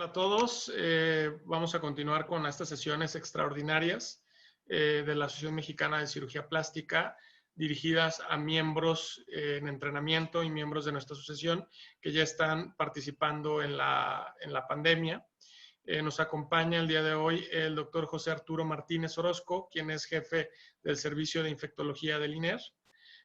Hola a todos. Vamos a continuar con estas sesiones extraordinarias de la Asociación Mexicana de Cirugía Plástica, dirigidas a miembros en entrenamiento y miembros de nuestra asociación que ya están participando en la pandemia. Nos acompaña el día de hoy el doctor José Arturo Martínez Orozco, quien es jefe del Servicio de Infectología del INER,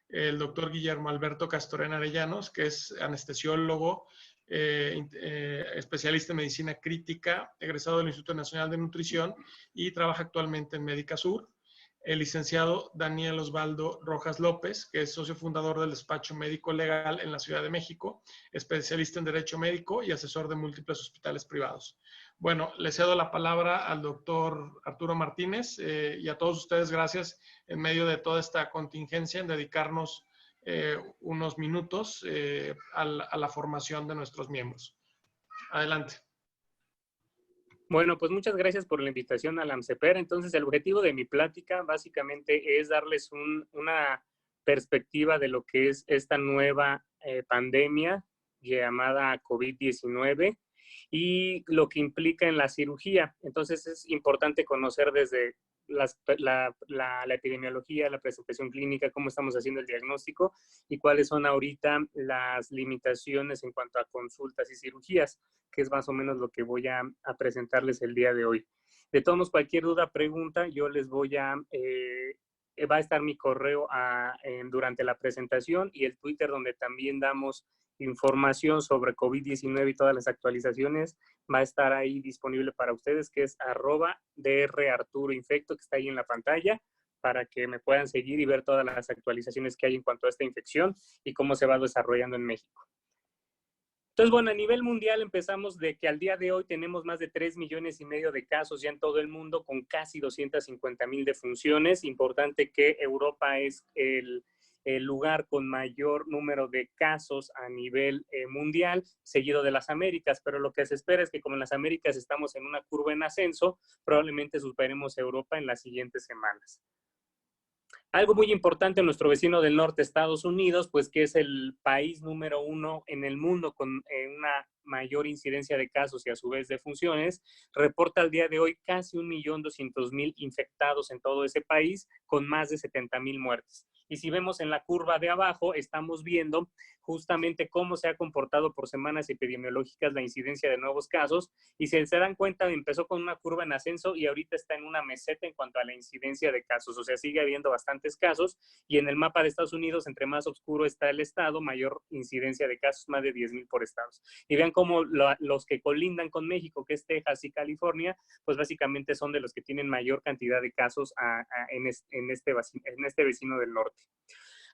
el doctor Guillermo Alberto Castorena Arellanos, que es anestesiólogo, especialista en medicina crítica, egresado del Instituto Nacional de Nutrición y trabaja actualmente en Médica Sur. El licenciado Daniel Osvaldo Rojas López, que es socio fundador del despacho médico legal en la Ciudad de México, especialista en Derecho Médico y asesor de múltiples hospitales privados. Bueno, le cedo la palabra al doctor Arturo Martínez y a todos ustedes gracias en medio de toda esta contingencia en dedicarnos unos minutos a la formación de nuestros miembros. Adelante. Bueno, pues muchas gracias por la invitación a la AMCEPER. Entonces, el objetivo de mi plática básicamente es darles una perspectiva de lo que es esta nueva pandemia llamada COVID-19 y lo que implica en la cirugía. Entonces, es importante conocer desde la epidemiología, la presentación clínica, cómo estamos haciendo el diagnóstico y cuáles son ahorita las limitaciones en cuanto a consultas y cirugías, que es más o menos lo que voy a presentarles el día de hoy. De todos modos, cualquier duda, pregunta, yo les voy va a estar mi correo durante la presentación y el Twitter donde también damos información sobre COVID-19 y todas las actualizaciones, va a estar ahí disponible para ustedes, que es @drarturoinfecto, que está ahí en la pantalla, para que me puedan seguir y ver todas las actualizaciones que hay en cuanto a esta infección y cómo se va desarrollando en México. Entonces, bueno, a nivel mundial empezamos de que al día de hoy tenemos más de 3,5 millones de casos ya en todo el mundo, con casi 250,000 defunciones. Importante que Europa es el lugar con mayor número de casos a nivel mundial, seguido de las Américas, pero lo que se espera es que como en las Américas estamos en una curva en ascenso, probablemente superemos a Europa en las siguientes semanas. Algo muy importante, nuestro vecino del norte, Estados Unidos, pues que es el país número 1 en el mundo con una mayor incidencia de casos y a su vez de funciones, reporta al día de hoy casi 1,200,000 infectados en todo ese país, con más de 70,000 muertes. Y si vemos en la curva de abajo, estamos viendo justamente cómo se ha comportado por semanas epidemiológicas la incidencia de nuevos casos. Y si se dan cuenta, empezó con una curva en ascenso y ahorita está en una meseta en cuanto a la incidencia de casos. O sea, sigue habiendo bastantes casos. Y en el mapa de Estados Unidos, entre más oscuro está el estado, mayor incidencia de casos, más de 10,000 por estados. Y vean cómo los que colindan con México, que es Texas y California, pues básicamente son de los que tienen mayor cantidad de casos en este vecino del norte.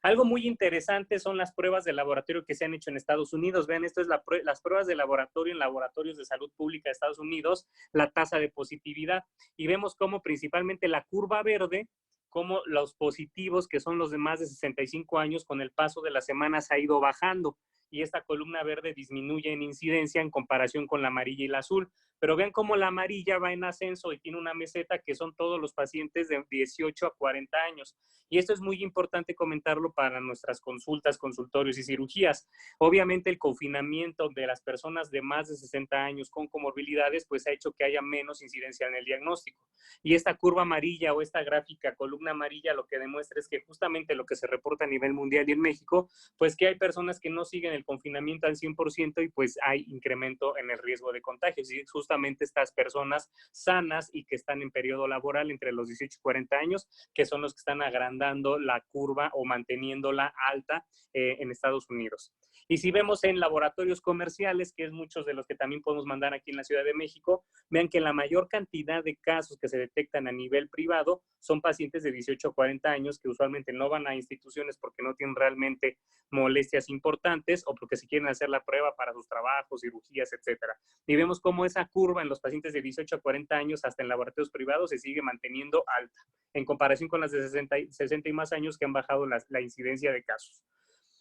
Algo muy interesante son las pruebas de laboratorio que se han hecho en Estados Unidos. Vean, esto es las pruebas de laboratorio en laboratorios de salud pública de Estados Unidos, la tasa de positividad. Y vemos cómo principalmente la curva verde, cómo los positivos, que son los de más de 65 años, con el paso de las semanas ha ido bajando. Y esta columna verde disminuye en incidencia en comparación con la amarilla y la azul. Pero vean cómo la amarilla va en ascenso y tiene una meseta, que son todos los pacientes de 18 a 40 años. Y esto es muy importante comentarlo para nuestras consultas, consultorios y cirugías. Obviamente el confinamiento de las personas de más de 60 años con comorbilidades pues ha hecho que haya menos incidencia en el diagnóstico. Y esta curva amarilla o esta gráfica columna amarilla lo que demuestra es que justamente lo que se reporta a nivel mundial y en México, pues que hay personas que no siguen el confinamiento al 100% y pues hay incremento en el riesgo de contagios. Y justamente estas personas sanas y que están en periodo laboral entre los 18 y 40 años, que son los que están agrandando la curva o manteniéndola alta en Estados Unidos. Y si vemos en laboratorios comerciales, que es muchos de los que también podemos mandar aquí en la Ciudad de México, vean que la mayor cantidad de casos que se detectan a nivel privado son pacientes de 18 a 40 años que usualmente no van a instituciones porque no tienen realmente molestias importantes o porque se quieren hacer la prueba para sus trabajos, cirugías, etcétera. Y vemos cómo esa curva en los pacientes de 18 a 40 años hasta en laboratorios privados se sigue manteniendo alta en comparación con las de 60 y más años que han bajado la incidencia de casos.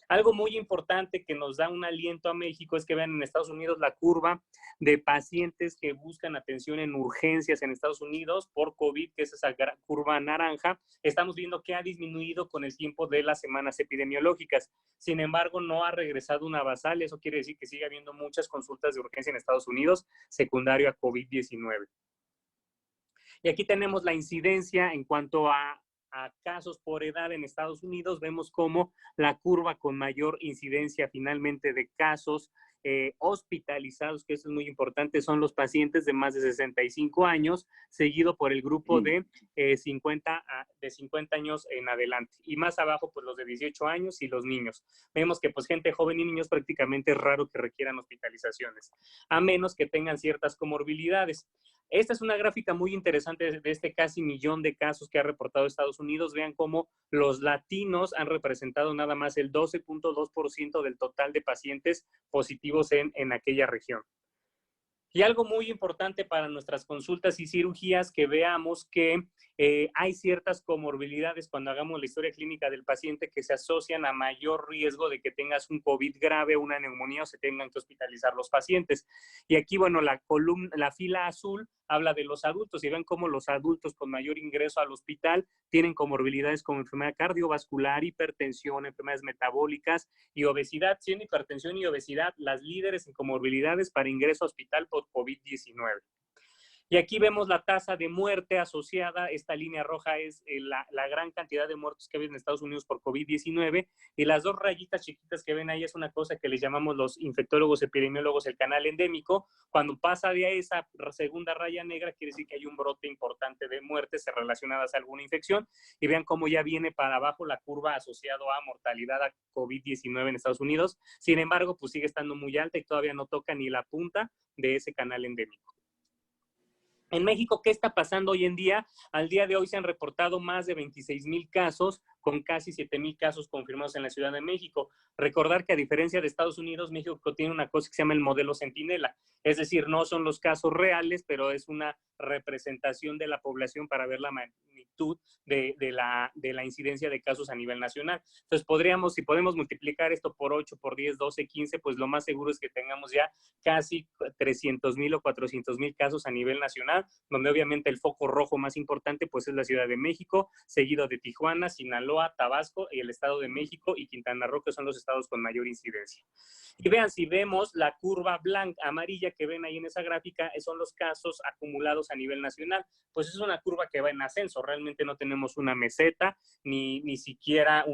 Algo muy importante que nos da un aliento a México es que vean en Estados Unidos la curva de pacientes que buscan atención en urgencias en Estados Unidos por COVID, que es esa curva naranja. Estamos viendo que ha disminuido con el tiempo de las semanas epidemiológicas. Sin embargo, no ha regresado una basal. Eso quiere decir que sigue habiendo muchas consultas de urgencia en Estados Unidos secundario a COVID-19. Y aquí tenemos la incidencia en cuanto a casos por edad en Estados Unidos. Vemos cómo la curva con mayor incidencia finalmente de casos hospitalizados, que eso es muy importante, son los pacientes de más de 65 años, seguido por el grupo de 50 años en adelante. Y más abajo, pues los de 18 años y los niños. Vemos que pues gente joven y niños prácticamente es raro que requieran hospitalizaciones, a menos que tengan ciertas comorbilidades. Esta es una gráfica muy interesante de este casi 1.000.000 de casos que ha reportado Estados Unidos. Vean cómo los latinos han representado nada más el 12.2% del total de pacientes positivos en aquella región. Y algo muy importante para nuestras consultas y cirugías, que veamos que hay ciertas comorbilidades cuando hagamos la historia clínica del paciente que se asocian a mayor riesgo de que tengas un COVID grave, una neumonía o se tengan que hospitalizar los pacientes. Y aquí, bueno, la fila azul habla de los adultos y ven cómo los adultos con mayor ingreso al hospital tienen comorbilidades como enfermedad cardiovascular, hipertensión, enfermedades metabólicas y obesidad, siendo hipertensión y obesidad las líderes en comorbilidades para ingreso a hospital por COVID-19. Y aquí vemos la tasa de muerte asociada. Esta línea roja es la gran cantidad de muertos que hay en Estados Unidos por COVID-19. Y las dos rayitas chiquitas que ven ahí es una cosa que les llamamos los infectólogos epidemiólogos el canal endémico. Cuando pasa de esa segunda raya negra, quiere decir que hay un brote importante de muertes relacionadas a alguna infección. Y vean cómo ya viene para abajo la curva asociada a mortalidad a COVID-19 en Estados Unidos. Sin embargo, pues sigue estando muy alta y todavía no toca ni la punta de ese canal endémico. En México, ¿qué está pasando hoy en día? Al día de hoy se han reportado más de 26,000 casos, con casi 7,000 casos confirmados en la Ciudad de México. Recordar que a diferencia de Estados Unidos, México tiene una cosa que se llama el modelo Centinela. Es decir, no son los casos reales, pero es una representación de la población para ver la magnitud de la incidencia de casos a nivel nacional. Entonces, si podemos multiplicar esto por 8, por 10, 12, 15, pues lo más seguro es que tengamos ya casi 300,000 o 400,000 casos a nivel nacional, donde obviamente el foco rojo más importante pues es la Ciudad de México, seguido de Tijuana, Sinaloa, Tabasco y el Estado de México y Quintana Roo, que son los estados con mayor incidencia. Y vean, si vemos la curva amarilla que ven ahí en esa gráfica, son los casos acumulados a nivel nacional. Pues es una curva que va en ascenso. Realmente no tenemos una meseta, ni siquiera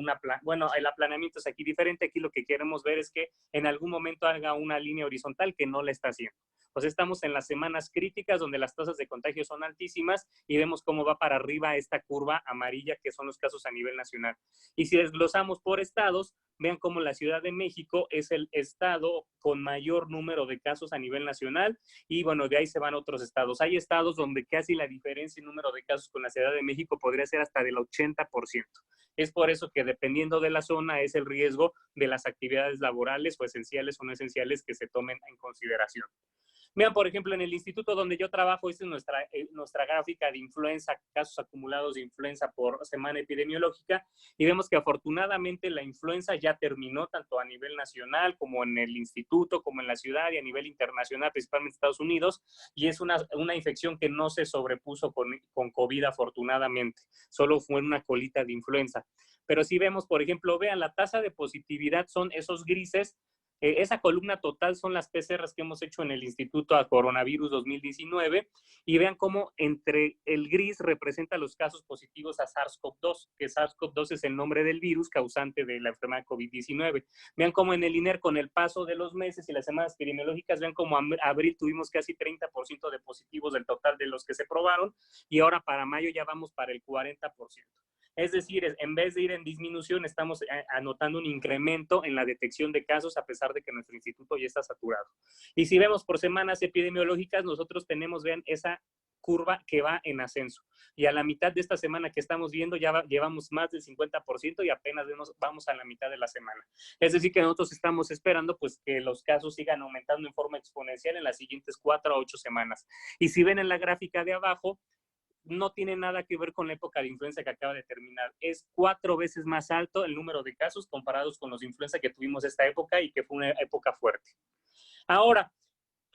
bueno, el aplanamiento es aquí diferente. Aquí lo que queremos ver es que en algún momento haga una línea horizontal, que no la está haciendo. Pues estamos en las semanas críticas donde las tasas de contagio son altísimas y vemos cómo va para arriba esta curva amarilla, que son los casos a nivel nacional. Y si desglosamos por estados, vean cómo la Ciudad de México es el estado con mayor número de casos a nivel nacional y bueno, de ahí se van otros estados. Hay estados donde casi la diferencia en número de casos con la Ciudad de México podría ser hasta del 80%. Es por eso que dependiendo de la zona es el riesgo de las actividades laborales o esenciales o no esenciales que se tomen en consideración. Vean, por ejemplo, en el instituto donde yo trabajo, esta es nuestra gráfica de influenza, casos acumulados de influenza por semana epidemiológica, y vemos que afortunadamente la influenza ya terminó tanto a nivel nacional como en el instituto, como en la ciudad y a nivel internacional, principalmente Estados Unidos, y es una infección que no se sobrepuso con COVID afortunadamente, solo fue una colita de influenza. Pero si vemos, por ejemplo, vean, la tasa de positividad son esos grises. Esa columna total son las PCRs que hemos hecho en el Instituto a Coronavirus 2019 y vean cómo entre el gris representa los casos positivos a SARS-CoV-2, que SARS-CoV-2 es el nombre del virus causante de la enfermedad COVID-19. Vean cómo en el INER, con el paso de los meses y las semanas epidemiológicas, vean cómo en abril tuvimos casi 30% de positivos del total de los que se probaron y ahora para mayo ya vamos para el 40%. Es decir, en vez de ir en disminución, estamos anotando un incremento en la detección de casos a pesar de que nuestro instituto ya está saturado. Y si vemos por semanas epidemiológicas, nosotros tenemos, vean, esa curva que va en ascenso. Y a la mitad de esta semana que estamos viendo ya llevamos más del 50% y apenas vamos a la mitad de la semana. Es decir, que nosotros estamos esperando pues que los casos sigan aumentando en forma exponencial en las siguientes 4 a 8 semanas. Y si ven en la gráfica de abajo, no tiene nada que ver con la época de influenza que acaba de terminar. Es 4 veces más alto el número de casos comparados con los de influenza que tuvimos esta época y que fue una época fuerte. Ahora,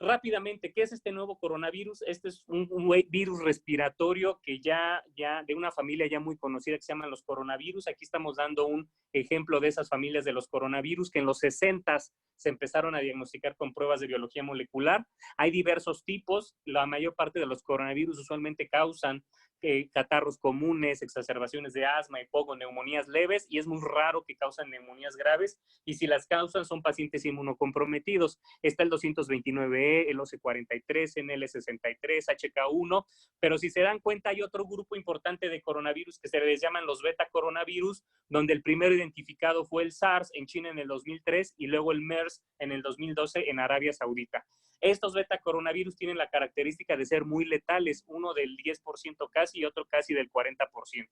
rápidamente, ¿qué es este nuevo coronavirus? Este es un virus respiratorio que ya de una familia ya muy conocida que se llaman los coronavirus. Aquí estamos dando un ejemplo de esas familias de los coronavirus que en los 60s se empezaron a diagnosticar con pruebas de biología molecular. Hay diversos tipos. La mayor parte de los coronavirus usualmente causan catarros comunes, exacerbaciones de asma, EPOC o neumonías leves, y es muy raro que causan neumonías graves, y si las causan son pacientes inmunocomprometidos. Está el 229E, el OC43, NL63, HK1, pero si se dan cuenta hay otro grupo importante de coronavirus que se les llaman los beta coronavirus, donde el primero identificado fue el SARS en China en el 2003 y luego el MERS en el 2012 en Arabia Saudita. Estos beta coronavirus tienen la característica de ser muy letales, uno del 10% casi y otro casi del 40%.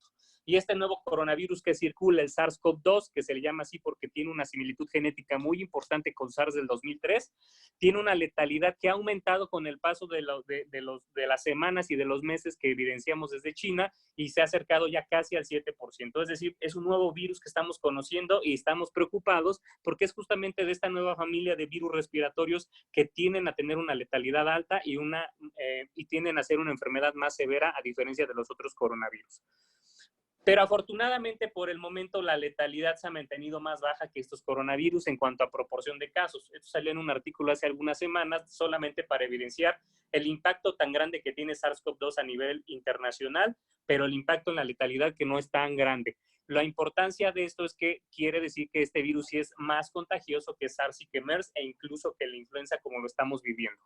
Y este nuevo coronavirus que circula, el SARS-CoV-2, que se le llama así porque tiene una similitud genética muy importante con SARS del 2003, tiene una letalidad que ha aumentado con el paso de las semanas y de los meses que evidenciamos desde China y se ha acercado ya casi al 7%. Es decir, es un nuevo virus que estamos conociendo y estamos preocupados porque es justamente de esta nueva familia de virus respiratorios que tienden a tener una letalidad alta y tienden a ser una enfermedad más severa a diferencia de los otros coronavirus. Pero afortunadamente por el momento la letalidad se ha mantenido más baja que estos coronavirus en cuanto a proporción de casos. Esto salió en un artículo hace algunas semanas solamente para evidenciar el impacto tan grande que tiene SARS-CoV-2 a nivel internacional, pero el impacto en la letalidad que no es tan grande. La importancia de esto es que quiere decir que este virus sí es más contagioso que SARS y que MERS e incluso que la influenza como lo estamos viviendo.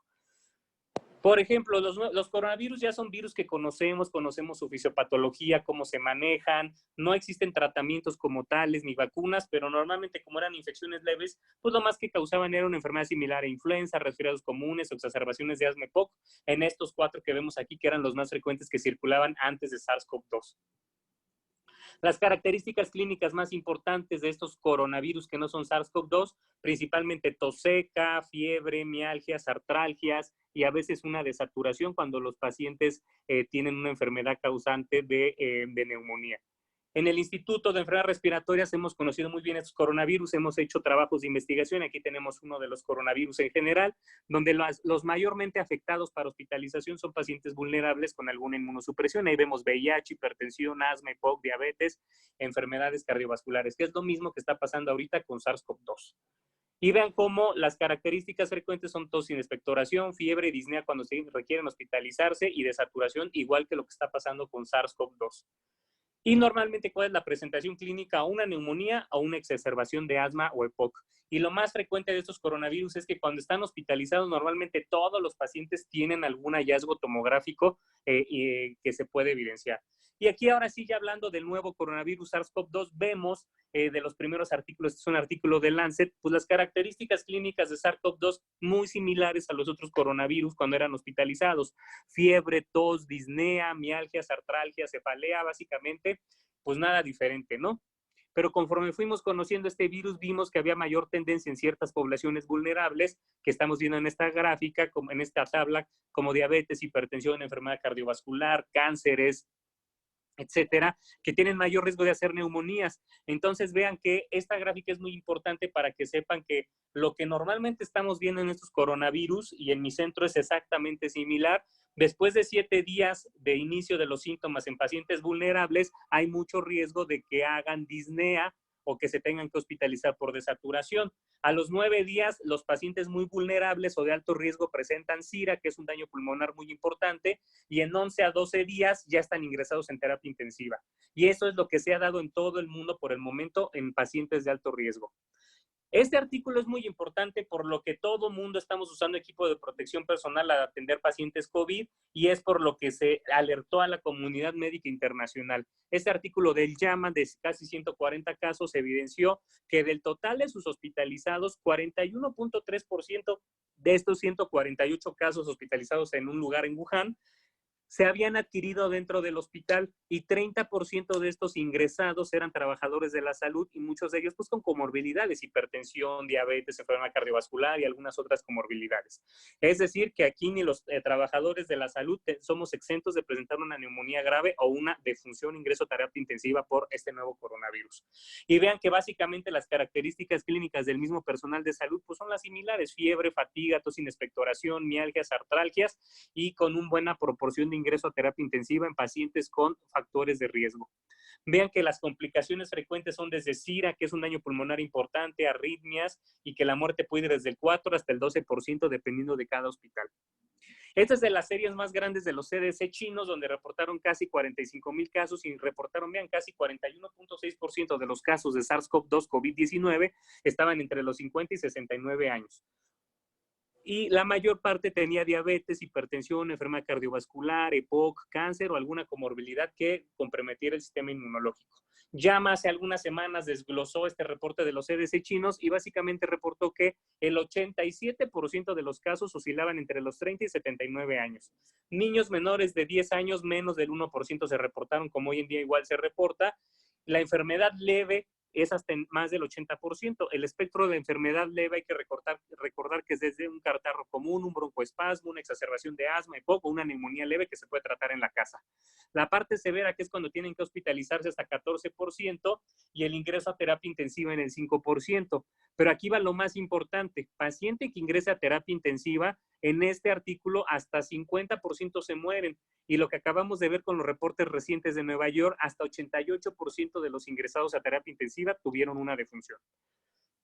Por ejemplo, los coronavirus ya son virus que conocemos su fisiopatología, cómo se manejan, no existen tratamientos como tales ni vacunas, pero normalmente como eran infecciones leves, pues lo más que causaban era una enfermedad similar a influenza, resfriados comunes o exacerbaciones de asma EPOC, en estos 4 que vemos aquí que eran los más frecuentes que circulaban antes de SARS-CoV-2. Las características clínicas más importantes de estos coronavirus que no son SARS-CoV-2, principalmente tos seca, fiebre, mialgias, artralgias y a veces una desaturación cuando los pacientes tienen una enfermedad causante de neumonía. En el Instituto de Enfermedades Respiratorias hemos conocido muy bien estos coronavirus, hemos hecho trabajos de investigación, aquí tenemos uno de los coronavirus en general, donde los mayormente afectados para hospitalización son pacientes vulnerables con alguna inmunosupresión. Ahí vemos VIH, hipertensión, asma, EPOC, diabetes, enfermedades cardiovasculares, que es lo mismo que está pasando ahorita con SARS-CoV-2. Y vean cómo las características frecuentes son tos sin expectoración, fiebre, disnea cuando se requieren hospitalizarse y desaturación, igual que lo que está pasando con SARS-CoV-2. Y normalmente, ¿cuál es la presentación clínica? Una neumonía o una exacerbación de asma o EPOC. Y lo más frecuente de estos coronavirus es que cuando están hospitalizados, normalmente todos los pacientes tienen algún hallazgo tomográfico que se puede evidenciar. Y aquí ahora sí, ya hablando del nuevo coronavirus SARS-CoV-2, vemos de los primeros artículos, este es un artículo de Lancet, pues las características clínicas de SARS-CoV-2 muy similares a los otros coronavirus cuando eran hospitalizados. Fiebre, tos, disnea, mialgias, artralgias, cefalea, básicamente, pues nada diferente, ¿no? Pero conforme fuimos conociendo este virus, vimos que había mayor tendencia en ciertas poblaciones vulnerables, que estamos viendo en esta gráfica, como en esta tabla, como diabetes, hipertensión, enfermedad cardiovascular, cánceres, etcétera, que tienen mayor riesgo de hacer neumonías. Entonces vean que esta gráfica es muy importante para que sepan que lo que normalmente estamos viendo en estos coronavirus, y en mi centro es exactamente similar, después de 7 días de inicio de los síntomas en pacientes vulnerables, hay mucho riesgo de que hagan disnea o que se tengan que hospitalizar por desaturación. A los 9 días, los pacientes muy vulnerables o de alto riesgo presentan SIRA, que es un daño pulmonar muy importante, y en 11 a 12 días ya están ingresados en terapia intensiva. Y eso es lo que se ha dado en todo el mundo por el momento en pacientes de alto riesgo. Este artículo es muy importante por lo que todo mundo estamos usando equipo de protección personal al atender pacientes COVID y es por lo que se alertó a la comunidad médica internacional. Este artículo del JAMA de casi 140 casos evidenció que del total de sus hospitalizados, 41.3% de estos 148 casos hospitalizados en un lugar en Wuhan se habían adquirido dentro del hospital y 30% de estos ingresados eran trabajadores de la salud y muchos de ellos pues con comorbilidades, hipertensión, diabetes, enfermedad cardiovascular y algunas otras comorbilidades. Es decir, que aquí ni los trabajadores de la salud somos exentos de presentar una neumonía grave o una defunción, ingreso a terapia intensiva por este nuevo coronavirus. Y vean que básicamente las características clínicas del mismo personal de salud pues son las similares: fiebre, fatiga, tos sin expectoración, mialgias, artralgias y con una buena proporción de ingreso a terapia intensiva en pacientes con factores de riesgo. Vean que las complicaciones frecuentes son desde SIRA, que es un daño pulmonar importante, arritmias, y que la muerte puede ir desde el 4 hasta el 12% dependiendo de cada hospital. Esta es de las series más grandes de los CDC chinos, donde reportaron casi 45,000 casos y reportaron, vean, casi 41.6% de los casos de SARS-CoV-2 COVID-19 estaban entre los 50 y 69 años. Y la mayor parte tenía diabetes, hipertensión, enfermedad cardiovascular, EPOC, cáncer o alguna comorbilidad que comprometiera el sistema inmunológico. JAMA hace algunas semanas desglosó este reporte de los CDC chinos y básicamente reportó que el 87% de los casos oscilaban entre los 30 y 79 años. Niños menores de 10 años, menos del 1% se reportaron, como hoy en día igual se reporta. La enfermedad leve es hasta más del 80%. El espectro de enfermedad leve hay que recordar que es desde un catarro común, un broncoespasmo, una exacerbación de asma, EPOC o una neumonía leve que se puede tratar en la casa. La parte severa, que es cuando tienen que hospitalizarse, hasta 14%, y el ingreso a terapia intensiva en el 5%. Pero aquí va lo más importante: paciente que ingrese a terapia intensiva, en este artículo hasta 50% se mueren. Y lo que acabamos de ver con los reportes recientes de Nueva York, hasta 88% de los ingresados a terapia intensiva tuvieron una defunción.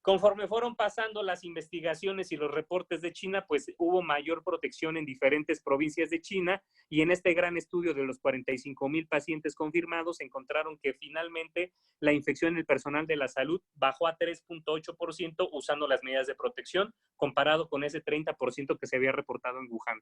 Conforme fueron pasando las investigaciones y los reportes de China, pues hubo mayor protección en diferentes provincias de China, y en este gran estudio de los 45,000 pacientes confirmados encontraron que finalmente la infección en el personal de la salud bajó a 3.8% usando las medidas de protección, comparado con ese 30% que se había reportado en Wuhan.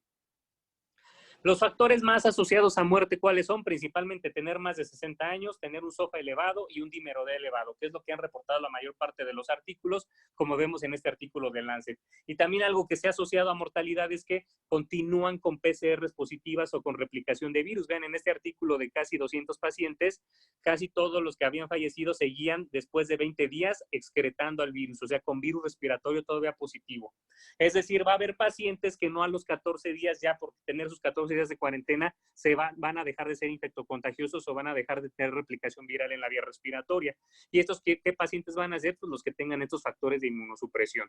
Los factores más asociados a muerte, ¿cuáles son? Principalmente tener más de 60 años, tener un SOFA elevado y un dímero D elevado, que es lo que han reportado la mayor parte de los artículos, como vemos en este artículo de Lancet. Y también algo que se ha asociado a mortalidad es que continúan con PCRs positivas o con replicación de virus. Vean, en este artículo de casi 200 pacientes, casi todos los que habían fallecido seguían después de 20 días excretando al virus, o sea, con virus respiratorio todavía positivo. Es decir, va a haber pacientes que no a los 14 días, ya por tener sus 14 días de cuarentena, van a dejar de ser infectocontagiosos o van a dejar de tener replicación viral en la vía respiratoria. ¿Y estos qué pacientes van a ser? Pues los que tengan estos factores de inmunosupresión.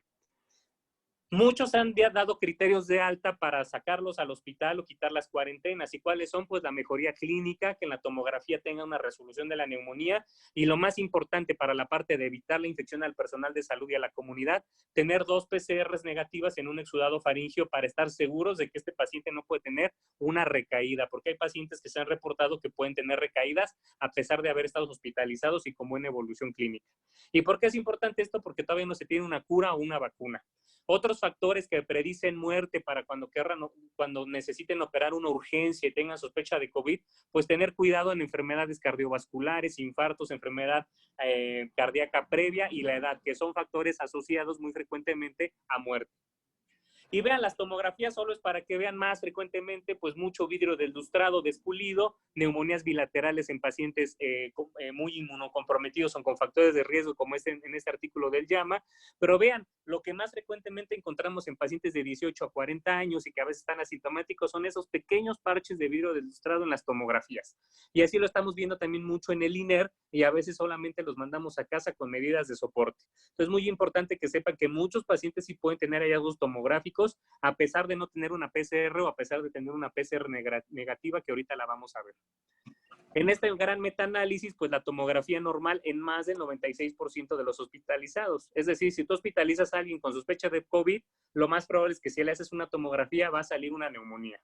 Muchos han dado criterios de alta para sacarlos al hospital o quitar las cuarentenas. ¿Y cuáles son? Pues la mejoría clínica, que en la tomografía tenga una resolución de la neumonía, y lo más importante para la parte de evitar la infección al personal de salud y a la comunidad, tener 2 PCRs negativas en un exudado faríngeo para estar seguros de que este paciente no puede tener una recaída, porque hay pacientes que se han reportado que pueden tener recaídas a pesar de haber estado hospitalizados y con buena evolución clínica. ¿Y por qué es importante esto? Porque todavía no se tiene una cura o una vacuna. Otros factores que predicen muerte para cuando necesiten operar una urgencia y tengan sospecha de COVID, pues tener cuidado en enfermedades cardiovasculares, infartos, enfermedad cardíaca previa y la edad, que son factores asociados muy frecuentemente a muerte. Y vean, las tomografías solo es para que vean más frecuentemente, pues mucho vidrio del lustrado despulido, neumonías bilaterales en pacientes muy inmunocomprometidos o con factores de riesgo, como en este artículo del JAMA. Pero vean, lo que más frecuentemente encontramos en pacientes de 18 a 40 años y que a veces están asintomáticos son esos pequeños parches de vidrio del lustrado en las tomografías. Y así lo estamos viendo también mucho en el INER, y a veces solamente los mandamos a casa con medidas de soporte. Entonces es muy importante que sepan que muchos pacientes sí pueden tener hallazgos tomográficos a pesar de no tener una PCR o a pesar de tener una PCR negativa, que ahorita la vamos a ver. En este gran metaanálisis, pues la tomografía normal en más del 96% de los hospitalizados. Es decir, si tú hospitalizas a alguien con sospecha de COVID, lo más probable es que si le haces una tomografía va a salir una neumonía.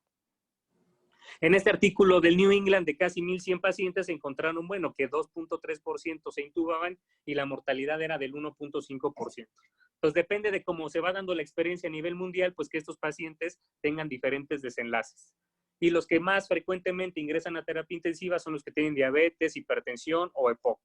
En este artículo del New England de casi 1,100 pacientes se encontraron, bueno, que 2.3% se intubaban y la mortalidad era del 1.5%. Entonces depende de cómo se va dando la experiencia a nivel mundial, pues que estos pacientes tengan diferentes desenlaces. Y los que más frecuentemente ingresan a terapia intensiva son los que tienen diabetes, hipertensión o EPOC.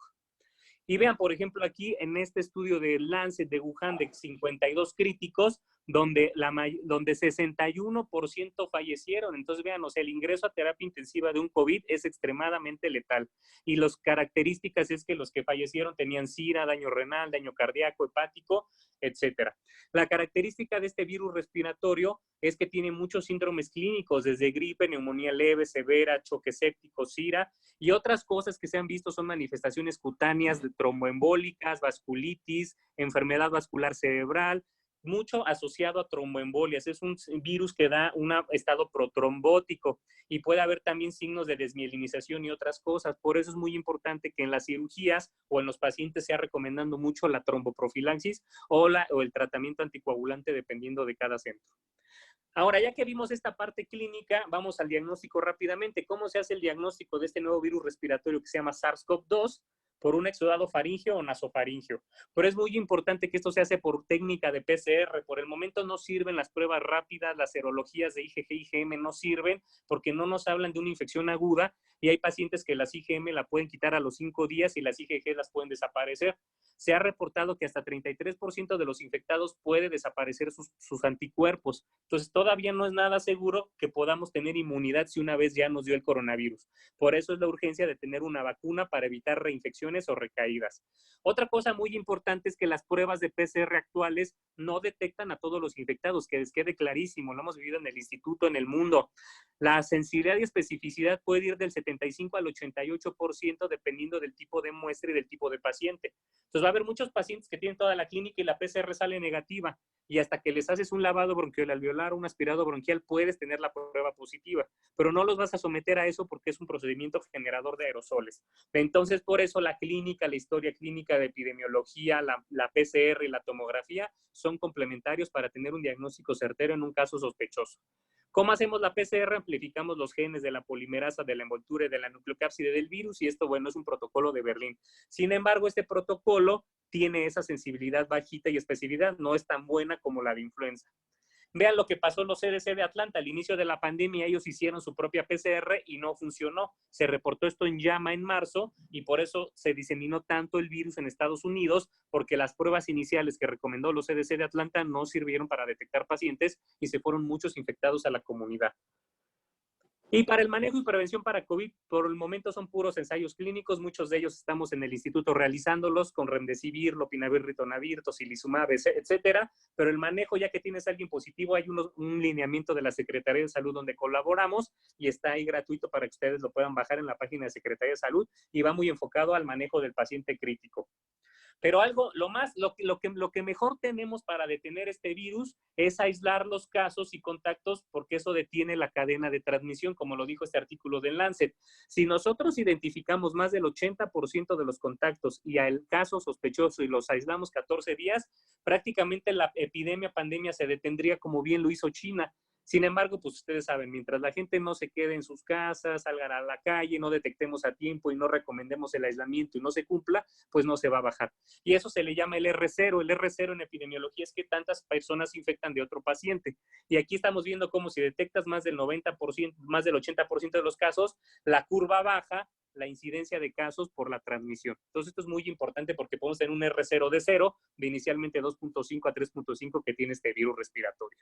Y vean, por ejemplo, aquí en este estudio de Lancet de Wuhan de 52 críticos, donde 61% fallecieron. Entonces, vean, o sea, el ingreso a terapia intensiva de un COVID es extremadamente letal. Y las características es que los que fallecieron tenían SIDA, daño renal, daño cardíaco, hepático, etcétera. La característica de este virus respiratorio es que tiene muchos síndromes clínicos, desde gripe, neumonía leve, severa, choque séptico, SIRA, y otras cosas que se han visto son manifestaciones cutáneas de tromboembólicas, vasculitis, enfermedad vascular cerebral, mucho asociado a tromboembolias. Es un virus que da un estado protrombótico y puede haber también signos de desmielinización y otras cosas. Por eso es muy importante que en las cirugías o en los pacientes sea recomendando mucho la tromboprofilaxis o el tratamiento anticoagulante dependiendo de cada centro. Ahora, ya que vimos esta parte clínica, vamos al diagnóstico rápidamente. ¿Cómo se hace el diagnóstico de este nuevo virus respiratorio que se llama SARS-CoV-2? Por un exudado faríngeo o nasofaríngeo. Pero es muy importante que esto se hace por técnica de PCR. Por el momento no sirven las pruebas rápidas, las serologías de IgG y IgM no sirven porque no nos hablan de una infección aguda y hay pacientes que las IgM la pueden quitar a los 5 días y las IgG las pueden desaparecer. Se ha reportado que hasta 33% de los infectados puede desaparecer sus anticuerpos. Entonces, todavía no es nada seguro que podamos tener inmunidad si una vez ya nos dio el coronavirus. Por eso es la urgencia de tener una vacuna para evitar reinfecciones o recaídas. Otra cosa muy importante es que las pruebas de PCR actuales no detectan a todos los infectados, que les quede clarísimo, lo hemos vivido en el instituto, en el mundo. La sensibilidad y especificidad puede ir del 75 al 88% dependiendo del tipo de muestra y del tipo de paciente. Entonces va a haber muchos pacientes que tienen toda la clínica y la PCR sale negativa y hasta que les haces un lavado bronquial alveolar o un aspirado bronquial puedes tener la prueba positiva, pero no los vas a someter a eso porque es un procedimiento generador de aerosoles. Entonces, por eso la clínica, la historia clínica de epidemiología, la PCR y la tomografía son complementarios para tener un diagnóstico certero en un caso sospechoso. ¿Cómo hacemos la PCR? Amplificamos los genes de la polimerasa, de la envoltura y de la nucleocápside del virus y esto, bueno, es un protocolo de Berlín. Sin embargo, este protocolo tiene esa sensibilidad bajita y especificidad, no es tan buena como la de influenza. Vean lo que pasó en los CDC de Atlanta. Al inicio de la pandemia, ellos hicieron su propia PCR y no funcionó. Se reportó esto en JAMA en marzo y por eso se diseminó tanto el virus en Estados Unidos, porque las pruebas iniciales que recomendó los CDC de Atlanta no sirvieron para detectar pacientes y se fueron muchos infectados a la comunidad. Y para el manejo y prevención para COVID, por el momento son puros ensayos clínicos, muchos de ellos estamos en el instituto realizándolos con remdesivir, lopinavir, ritonavir, tocilizumab, etcétera, pero el manejo, ya que tienes a alguien positivo, hay un lineamiento de la Secretaría de Salud donde colaboramos y está ahí gratuito para que ustedes lo puedan bajar en la página de Secretaría de Salud y va muy enfocado al manejo del paciente crítico. Pero lo que mejor tenemos para detener este virus es aislar los casos y contactos porque eso detiene la cadena de transmisión, como lo dijo este artículo del Lancet. Si nosotros identificamos más del 80% de los contactos y al caso sospechoso y los aislamos 14 días, prácticamente la pandemia se detendría como bien lo hizo China. Sin embargo, pues ustedes saben, mientras la gente no se quede en sus casas, salgan a la calle, no detectemos a tiempo y no recomendemos el aislamiento y no se cumpla, pues no se va a bajar. Y eso se le llama el R0. El R0 en epidemiología es que tantas personas se infectan de otro paciente. Y aquí estamos viendo cómo si detectas más del 90%, más del 80% de los casos, la curva baja la incidencia de casos por la transmisión. Entonces, esto es muy importante porque podemos tener un R0 de 0, de inicialmente 2.5 a 3.5 que tiene este virus respiratorio.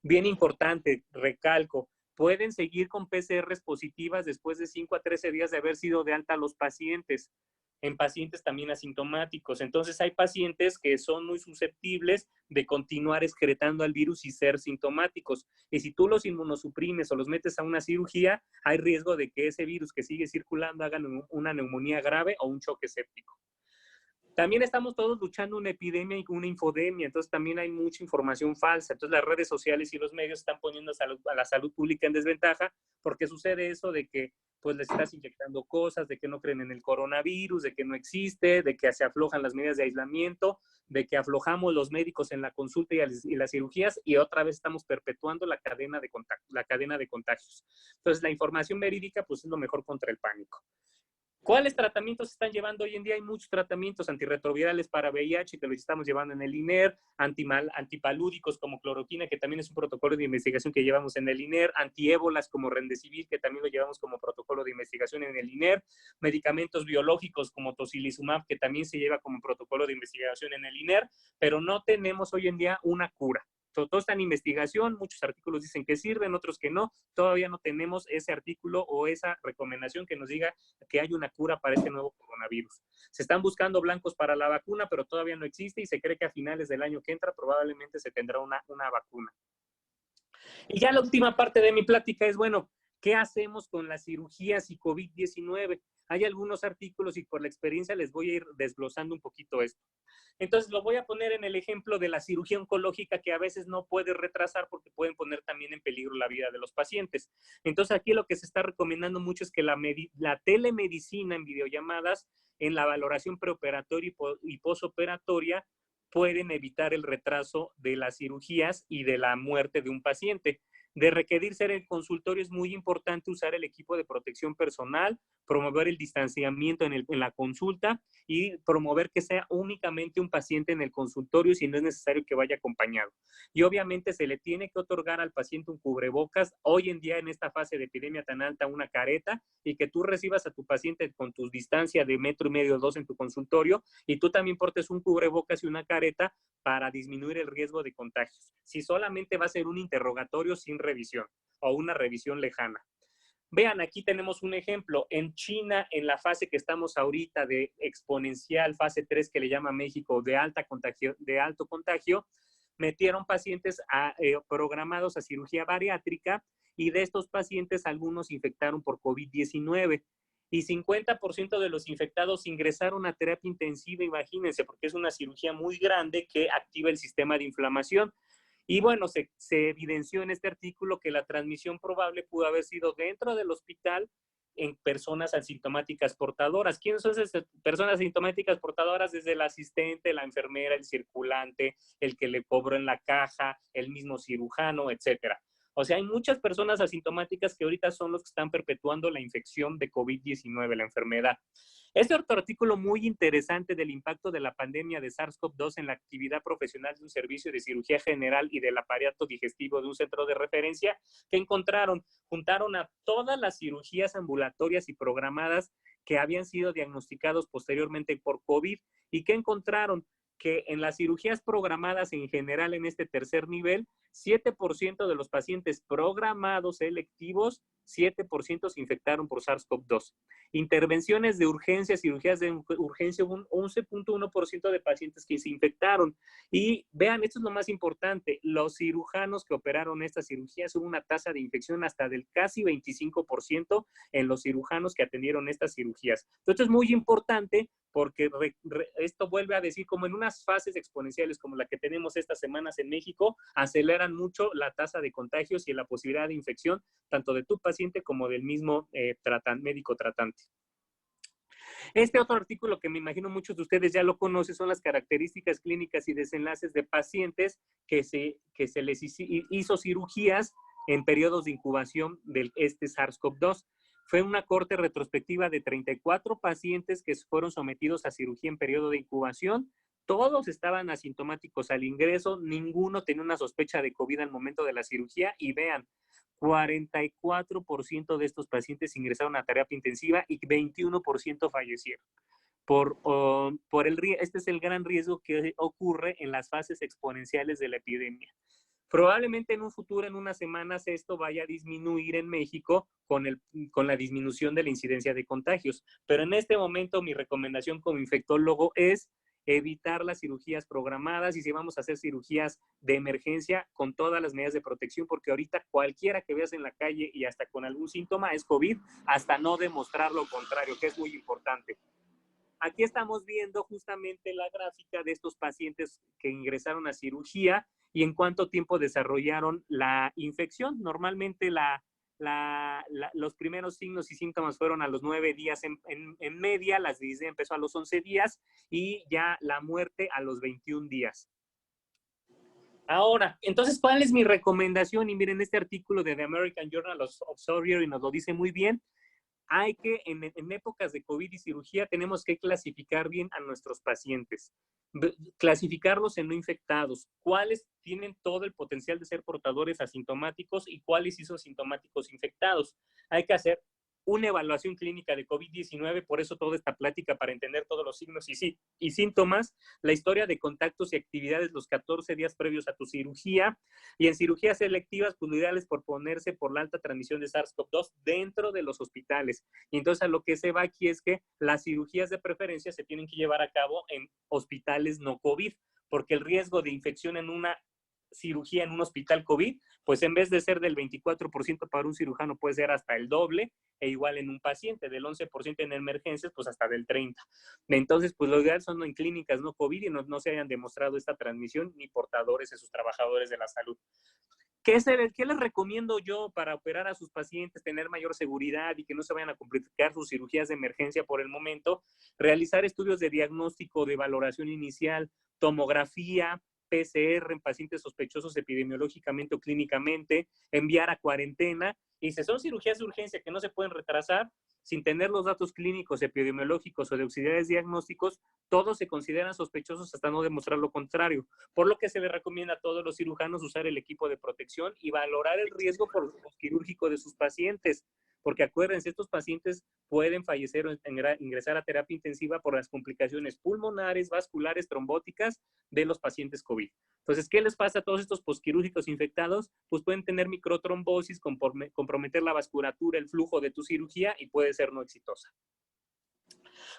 Bien importante, recalco, pueden seguir con PCRs positivas después de 5 a 13 días de haber sido de alta los pacientes. En pacientes también asintomáticos. Entonces hay pacientes que son muy susceptibles de continuar excretando al virus y ser sintomáticos. Y si tú los inmunosuprimes o los metes a una cirugía, hay riesgo de que ese virus que sigue circulando haga una neumonía grave o un choque séptico. También estamos todos luchando una epidemia y una infodemia, entonces también hay mucha información falsa. Entonces las redes sociales y los medios están poniendo a la salud pública en desventaja porque sucede eso de que pues les estás inyectando cosas, de que no creen en el coronavirus, de que no existe, de que se aflojan las medidas de aislamiento, de que aflojamos los médicos en la consulta y las cirugías y otra vez estamos perpetuando la cadena de contagios. Entonces la información verídica pues es lo mejor contra el pánico. ¿Cuáles tratamientos se están llevando hoy en día? Hay muchos tratamientos antirretrovirales para VIH que los estamos llevando en el INER, antipalúdicos como cloroquina, que también es un protocolo de investigación que llevamos en el INER, antiébolas como remdesivir, que también lo llevamos como protocolo de investigación en el INER, medicamentos biológicos como tocilizumab, que también se lleva como protocolo de investigación en el INER, pero no tenemos hoy en día una cura. todo está en investigación, muchos artículos dicen que sirven, otros que no, todavía no tenemos ese artículo o esa recomendación que nos diga que hay una cura para este nuevo coronavirus. Se están buscando blancos para la vacuna, pero todavía no existe y se cree que a finales del año que entra probablemente se tendrá una vacuna. Y ya la última parte de mi plática es, bueno, ¿qué hacemos con las cirugías y COVID-19? Hay algunos artículos y por la experiencia les voy a ir desglosando un poquito esto. Entonces lo voy a poner en el ejemplo de la cirugía oncológica que a veces no puede retrasar porque pueden poner también en peligro la vida de los pacientes. Entonces aquí lo que se está recomendando mucho es que la telemedicina en videollamadas, en la valoración preoperatoria y posoperatoria, pueden evitar el retraso de las cirugías y de la muerte de un paciente. De requerir ser el consultorio es muy importante usar el equipo de protección personal, promover el distanciamiento en la consulta y promover que sea únicamente un paciente en el consultorio si no es necesario que vaya acompañado. Y obviamente se le tiene que otorgar al paciente un cubrebocas, hoy en día en esta fase de epidemia tan alta, una careta, y que tú recibas a tu paciente con tu distancia de 1,5 metros, 2 en tu consultorio, y tú también portes un cubrebocas y una careta para disminuir el riesgo de contagios. Si solamente va a ser un interrogatorio sin revisión o una revisión lejana. Vean, aquí tenemos un ejemplo. En China, en la fase que estamos ahorita de exponencial, fase 3 que le llama México, de alto contagio, metieron pacientes programados a cirugía bariátrica y de estos pacientes algunos infectaron por COVID-19 y 50% de los infectados ingresaron a terapia intensiva, imagínense, porque es una cirugía muy grande que activa el sistema de inflamación. Y bueno, se evidenció en este artículo que la transmisión probable pudo haber sido dentro del hospital en personas asintomáticas portadoras. ¿Quiénes son esas personas asintomáticas portadoras? Desde el asistente, la enfermera, el circulante, el que le cobró en la caja, el mismo cirujano, etcétera. O sea, hay muchas personas asintomáticas que ahorita son los que están perpetuando la infección de COVID-19, la enfermedad. Este otro artículo muy interesante del impacto de la pandemia de SARS-CoV-2 en la actividad profesional de un servicio de cirugía general y del aparato digestivo de un centro de referencia, que juntaron a todas las cirugías ambulatorias y programadas que habían sido diagnosticados posteriormente por COVID y que encontraron que en las cirugías programadas en general en este tercer nivel, 7% de los pacientes programados electivos, 7% se infectaron por SARS-CoV-2. Intervenciones de urgencia, cirugías de urgencia, un 11.1% de pacientes que se infectaron. Y vean, esto es lo más importante, los cirujanos que operaron estas cirugías hubo una tasa de infección hasta del casi 25% en los cirujanos que atendieron estas cirugías. Entonces es muy importante porque esto vuelve a decir, como en unas fases exponenciales como la que tenemos estas semanas en México, aceleran mucho la tasa de contagios y la posibilidad de infección, tanto de tu paciente como del mismo médico tratante. Este otro artículo que me imagino muchos de ustedes ya lo conocen son las características clínicas y desenlaces de pacientes que se les hizo cirugías en periodos de incubación de este SARS-CoV-2. Fue una corte retrospectiva de 34 pacientes que fueron sometidos a cirugía en periodo de incubación. Todos estaban asintomáticos al ingreso, ninguno tenía una sospecha de COVID al momento de la cirugía y vean, 44% de estos pacientes ingresaron a terapia intensiva y 21% fallecieron. Este es el gran riesgo que ocurre en las fases exponenciales de la epidemia. Probablemente en un futuro, en unas semanas, esto vaya a disminuir en México con la disminución de la incidencia de contagios. Pero en este momento mi recomendación como infectólogo es evitar las cirugías programadas y si vamos a hacer cirugías de emergencia con todas las medidas de protección, porque ahorita cualquiera que veas en la calle y hasta con algún síntoma es COVID, hasta no demostrar lo contrario, que es muy importante. Aquí estamos viendo justamente la gráfica de estos pacientes que ingresaron a cirugía y en cuánto tiempo desarrollaron la infección. Normalmente los primeros signos y síntomas fueron a los 9 días en media, la diseña empezó a los 11 días y ya la muerte a los 21 días. Ahora, entonces, ¿cuál es mi recomendación? Y miren, este artículo de The American Journal of Surgery nos lo dice muy bien. Hay que, en épocas de COVID y cirugía, tenemos que clasificar bien a nuestros pacientes, clasificarlos en no infectados, cuáles tienen todo el potencial de ser portadores asintomáticos y cuáles isosintomáticos infectados. Hay que hacer una evaluación clínica de COVID-19, por eso toda esta plática para entender todos los signos y síntomas, la historia de contactos y actividades los 14 días previos a tu cirugía, y en cirugías selectivas, pues lo ideal es por ponerse por la alta transmisión de SARS-CoV-2 dentro de los hospitales. Y entonces a lo que se va aquí es que las cirugías de preferencia se tienen que llevar a cabo en hospitales no COVID, porque el riesgo de infección en una cirugía en un hospital COVID, pues en vez de ser del 24% para un cirujano, puede ser hasta el doble, e igual en un paciente, del 11% en emergencias, pues hasta del 30%. Entonces, pues lo ideal son en clínicas no COVID y no se hayan demostrado esta transmisión ni portadores de sus trabajadores de la salud. ¿Qué les recomiendo yo para operar a sus pacientes, tener mayor seguridad y que no se vayan a complicar sus cirugías de emergencia por el momento? Realizar estudios de diagnóstico, de valoración inicial, tomografía, PCR en pacientes sospechosos epidemiológicamente o clínicamente, enviar a cuarentena, y si son cirugías de urgencia que no se pueden retrasar, sin tener los datos clínicos, epidemiológicos o de auxiliares diagnósticos, todos se consideran sospechosos hasta no demostrar lo contrario, por lo que se les recomienda a todos los cirujanos usar el equipo de protección y valorar el riesgo quirúrgico de sus pacientes, porque acuérdense, estos pacientes pueden fallecer o ingresar a terapia intensiva por las complicaciones pulmonares, vasculares, trombóticas de los pacientes COVID. Entonces, ¿qué les pasa a todos estos posquirúrgicos infectados? Pues pueden tener microtrombosis, comprometer la vasculatura, el flujo de tu cirugía y puede ser no exitosa.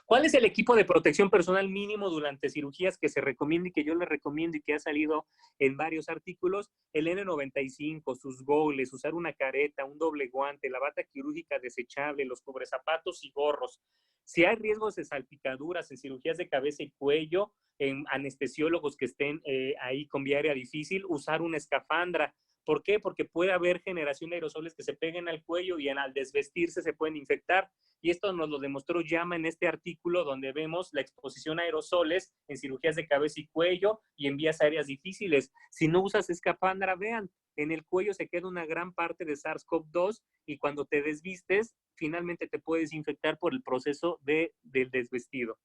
¿Cuál es el equipo de protección personal mínimo durante cirugías que se recomienda y que yo les recomiendo y que ha salido en varios artículos? El N95, sus goles, usar una careta, un doble guante, la bata quirúrgica desechable, los cubrezapatos y gorros. Si hay riesgos de salpicaduras en cirugías de cabeza y cuello, en anestesiólogos que estén ahí con vía aérea difícil, usar una escafandra. ¿Por qué? Porque puede haber generación de aerosoles que se peguen al cuello y al desvestirse se pueden infectar. Y esto nos lo demostró Llama en este artículo donde vemos la exposición a aerosoles en cirugías de cabeza y cuello y en vías aéreas difíciles. Si no usas escafandra, vean, en el cuello se queda una gran parte de SARS-CoV-2 y cuando te desvistes, finalmente te puedes infectar por el proceso del desvestido.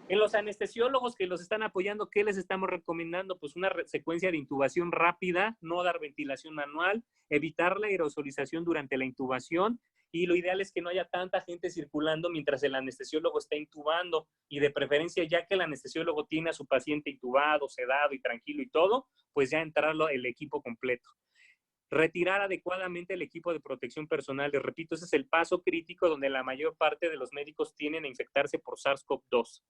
En los anestesiólogos que los están apoyando, ¿qué les estamos recomendando? Pues una secuencia de intubación rápida, no dar ventilación manual, evitar la aerosolización durante la intubación, y lo ideal es que no haya tanta gente circulando mientras el anestesiólogo está intubando, y de preferencia, ya que el anestesiólogo tiene a su paciente intubado, sedado y tranquilo y todo, pues ya entrarlo el equipo completo. Retirar adecuadamente el equipo de protección personal. Les repito, ese es el paso crítico donde la mayor parte de los médicos tienen a infectarse por SARS-CoV-2.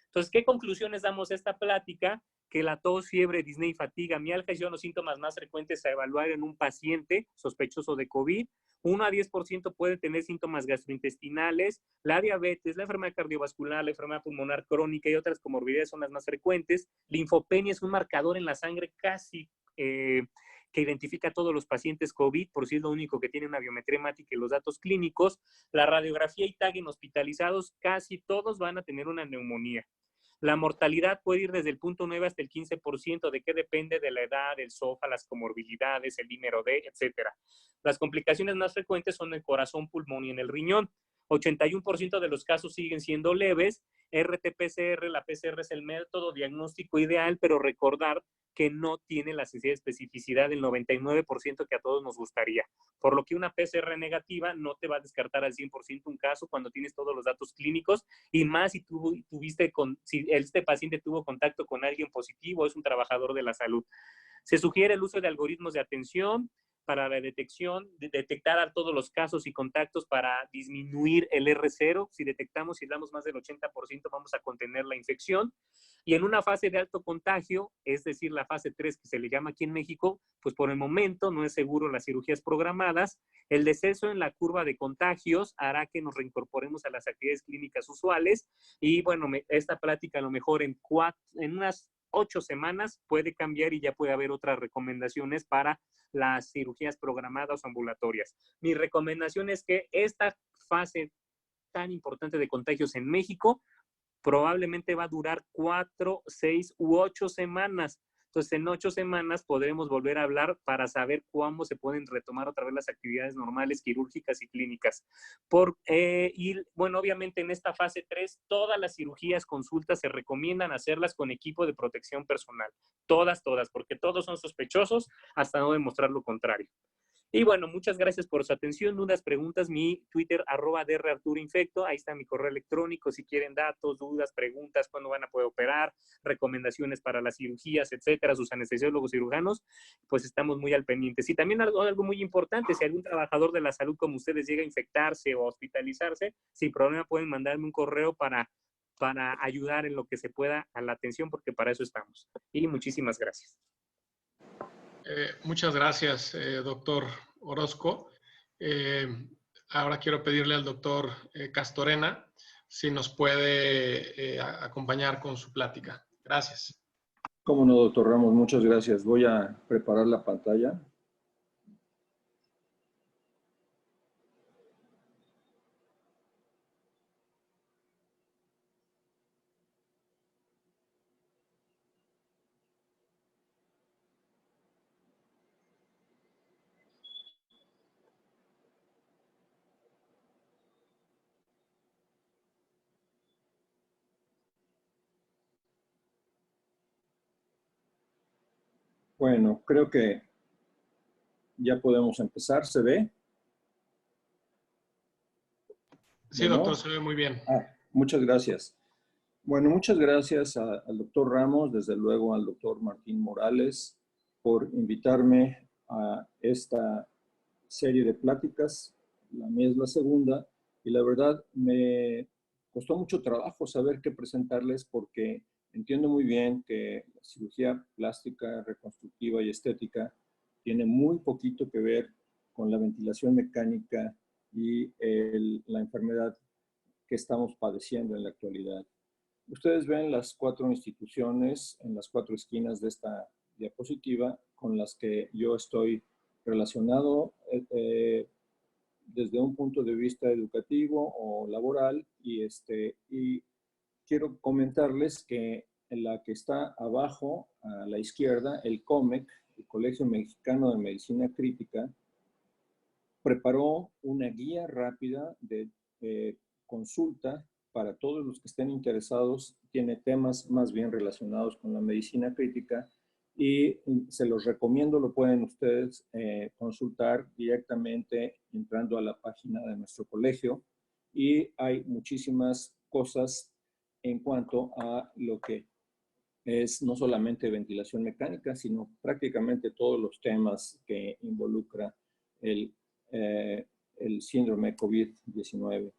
Entonces, ¿qué conclusiones damos a esta plática? Que la tos, fiebre, disnea y fatiga, mialgia son los síntomas más frecuentes a evaluar en un paciente sospechoso de COVID. 1 a 10% puede tener síntomas gastrointestinales. La diabetes, la enfermedad cardiovascular, la enfermedad pulmonar crónica y otras comorbilidades son las más frecuentes. Linfopenia es un marcador en la sangre casi que identifica a todos los pacientes COVID, por si es lo único que tiene una biometría hemática y los datos clínicos. La radiografía y TAG en hospitalizados, casi todos van a tener una neumonía. La mortalidad puede ir desde el 0.9 hasta el 15%, ¿de qué depende? De la edad, el SOFA, las comorbilidades, el dímero D, etcétera. Las complicaciones más frecuentes son el corazón, pulmón y en el riñón. 81% de los casos siguen siendo leves. RT-PCR, la PCR es el método diagnóstico ideal, pero recordar que no tiene la especificidad del 99% que a todos nos gustaría. Por lo que una PCR negativa no te va a descartar al 100% un caso cuando tienes todos los datos clínicos, y más si si este paciente tuvo contacto con alguien positivo, es un trabajador de la salud. Se sugiere el uso de algoritmos de atención para la detección, detectar a todos los casos y contactos para disminuir el R0. Si detectamos y damos más del 80%, vamos a contener la infección. Y en una fase de alto contagio, es decir, la fase 3 que se le llama aquí en México, pues por el momento no es seguro las cirugías programadas. El descenso en la curva de contagios hará que nos reincorporemos a las actividades clínicas usuales. Y bueno, esta plática a lo mejor en unas 8 semanas puede cambiar y ya puede haber otras recomendaciones para las cirugías programadas o ambulatorias. Mi recomendación es que esta fase tan importante de contagios en México probablemente va a durar 4, 6 u 8 semanas. Entonces, en 8 semanas podremos volver a hablar para saber cómo se pueden retomar otra vez las actividades normales, quirúrgicas y clínicas. Y bueno, obviamente en esta fase 3, todas las cirugías, consultas, se recomiendan hacerlas con equipo de protección personal. Todas, porque todos son sospechosos hasta no demostrar lo contrario. Y bueno, muchas gracias por su atención. Dudas, preguntas, mi Twitter, @drarturoinfecto. Ahí está mi correo electrónico. Si quieren datos, dudas, preguntas, cuándo van a poder operar, recomendaciones para las cirugías, etcétera, sus anestesiólogos cirujanos, pues estamos muy al pendiente. Y también algo muy importante, si algún trabajador de la salud como ustedes llega a infectarse o a hospitalizarse, sin problema pueden mandarme un correo para ayudar en lo que se pueda a la atención, porque para eso estamos. Y muchísimas gracias. Muchas gracias, doctor Orozco. Ahora quiero pedirle al doctor Castorena si nos puede acompañar con su plática. Gracias. Cómo no, doctor Ramos, muchas gracias. Voy a preparar la pantalla. Bueno, creo que ya podemos empezar. ¿Se ve? Sí, doctor, se ve muy bien. Muchas gracias. Bueno, muchas gracias al doctor Ramos, desde luego al doctor Martín Morales, por invitarme a esta serie de pláticas. La mía es la segunda y la verdad me costó mucho trabajo saber qué presentarles porque entiendo muy bien que la cirugía plástica, reconstructiva y estética tiene muy poquito que ver con la ventilación mecánica y la enfermedad que estamos padeciendo en la actualidad. Ustedes ven las 4 instituciones en las 4 esquinas de esta diapositiva con las que yo estoy relacionado desde un punto de vista educativo o laboral y quiero comentarles que en la que está abajo a la izquierda, el COMEC, el Colegio Mexicano de Medicina Crítica, preparó una guía rápida de consulta para todos los que estén interesados. Tiene temas más bien relacionados con la medicina crítica y se los recomiendo, lo pueden ustedes consultar directamente entrando a la página de nuestro colegio y hay muchísimas cosas en cuanto a lo que es no solamente ventilación mecánica, sino prácticamente todos los temas que involucra el síndrome COVID-19.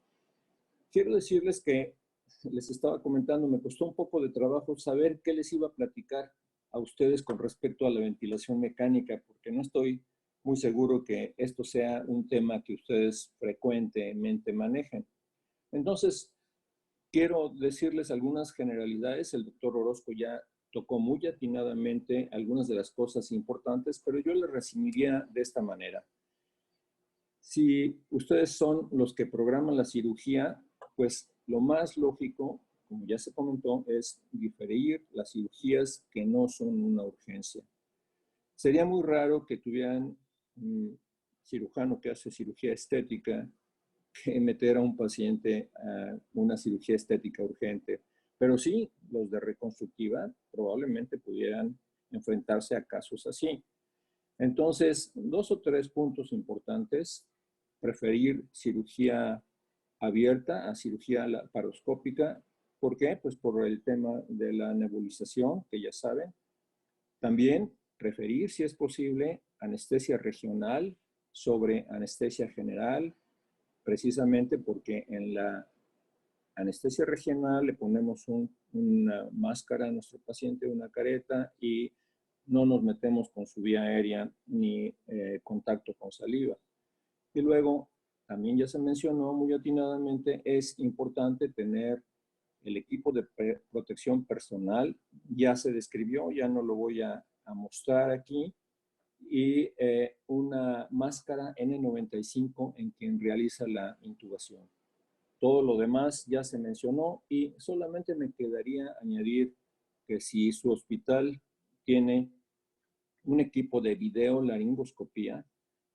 Quiero decirles que les estaba comentando, me costó un poco de trabajo saber qué les iba a platicar a ustedes con respecto a la ventilación mecánica, porque no estoy muy seguro que esto sea un tema que ustedes frecuentemente manejen. Entonces, quiero decirles algunas generalidades. El doctor Orozco ya tocó muy atinadamente algunas de las cosas importantes, pero yo les resumiría de esta manera. Si ustedes son los que programan la cirugía, pues lo más lógico, como ya se comentó, es diferir las cirugías que no son una urgencia. Sería muy raro que tuvieran un cirujano que hace cirugía estética que meter a un paciente a una cirugía estética urgente, pero sí, los de reconstructiva probablemente pudieran enfrentarse a casos así. Entonces, 2 o 3 puntos importantes: preferir cirugía abierta a cirugía laparoscópica. ¿Por qué? Pues por el tema de la nebulización, que ya saben. También preferir, si es posible, anestesia regional sobre anestesia general, precisamente porque en la anestesia regional le ponemos una máscara a nuestro paciente, una careta, y no nos metemos con su vía aérea ni contacto con saliva. Y luego, también ya se mencionó muy atinadamente, es importante tener el equipo de protección personal. Ya se describió, ya no lo voy a mostrar aquí, y una máscara N95 en quien realiza la intubación. Todo lo demás ya se mencionó y solamente me quedaría añadir que si su hospital tiene un equipo de videolaringoscopía,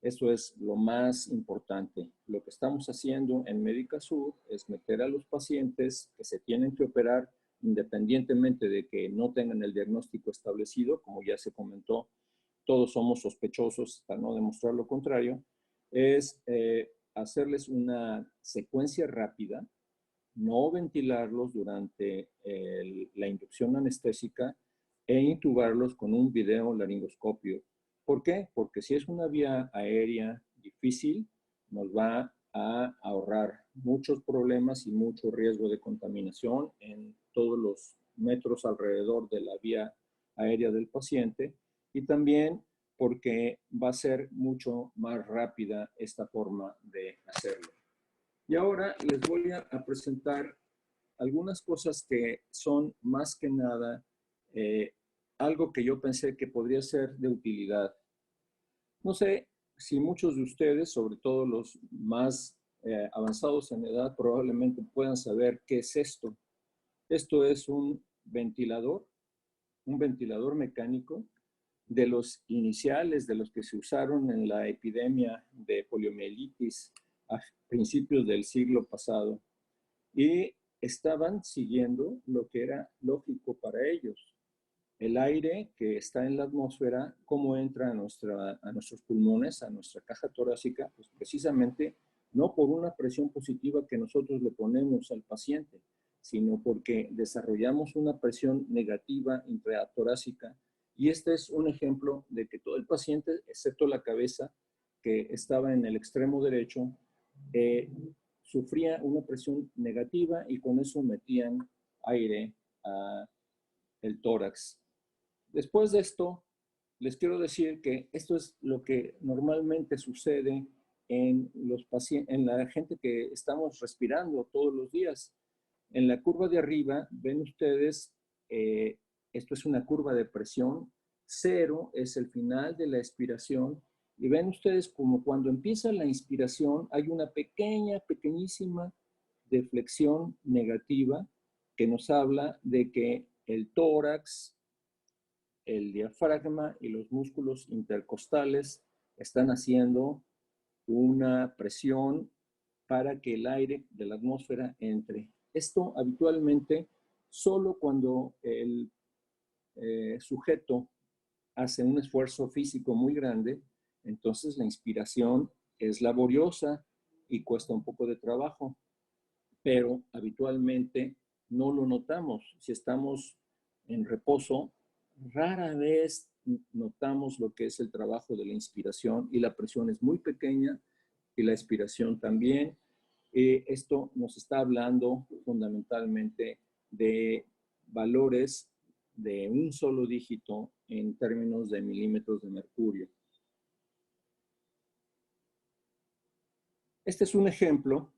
eso es lo más importante. Lo que estamos haciendo en Médica Sur es meter a los pacientes que se tienen que operar independientemente de que no tengan el diagnóstico establecido, como ya se comentó, todos somos sospechosos hasta no demostrar lo contrario, es hacerles una secuencia rápida, no ventilarlos durante la inducción anestésica e intubarlos con un videolaringoscopio. ¿Por qué? Porque si es una vía aérea difícil, nos va a ahorrar muchos problemas y mucho riesgo de contaminación en todos los metros alrededor de la vía aérea del paciente, y también porque va a ser mucho más rápida esta forma de hacerlo. Y ahora les voy a presentar algunas cosas que son más que nada algo que yo pensé que podría ser de utilidad. No sé si muchos de ustedes, sobre todo los más avanzados en edad, probablemente puedan saber qué es esto. Esto es un ventilador mecánico de los iniciales, de los que se usaron en la epidemia de poliomielitis a principios del siglo pasado. Y estaban siguiendo lo que era lógico para ellos. El aire que está en la atmósfera, cómo entra a nuestros pulmones, a nuestra caja torácica, pues precisamente no por una presión positiva que nosotros le ponemos al paciente, sino porque desarrollamos una presión negativa intratorácica. Y este es un ejemplo de que todo el paciente, excepto la cabeza, que estaba en el extremo derecho, sufría una presión negativa y con eso metían aire al tórax. Después de esto, les quiero decir que esto es lo que normalmente sucede en los pacientes, en la gente que estamos respirando todos los días. En la curva de arriba, ven ustedes, esto es una curva de presión. 0 es el final de la expiración. Y ven ustedes como cuando empieza la inspiración hay una pequeñísima deflexión negativa que nos habla de que el tórax, el diafragma y los músculos intercostales están haciendo una presión para que el aire de la atmósfera entre. Esto habitualmente solo cuando el sujeto hace un esfuerzo físico muy grande, entonces la inspiración es laboriosa y cuesta un poco de trabajo, pero habitualmente no lo notamos. Si estamos en reposo, rara vez notamos lo que es el trabajo de la inspiración y la presión es muy pequeña y la expiración también. Esto nos está hablando fundamentalmente de valores de un solo dígito en términos de milímetros de mercurio. Este es un ejemplo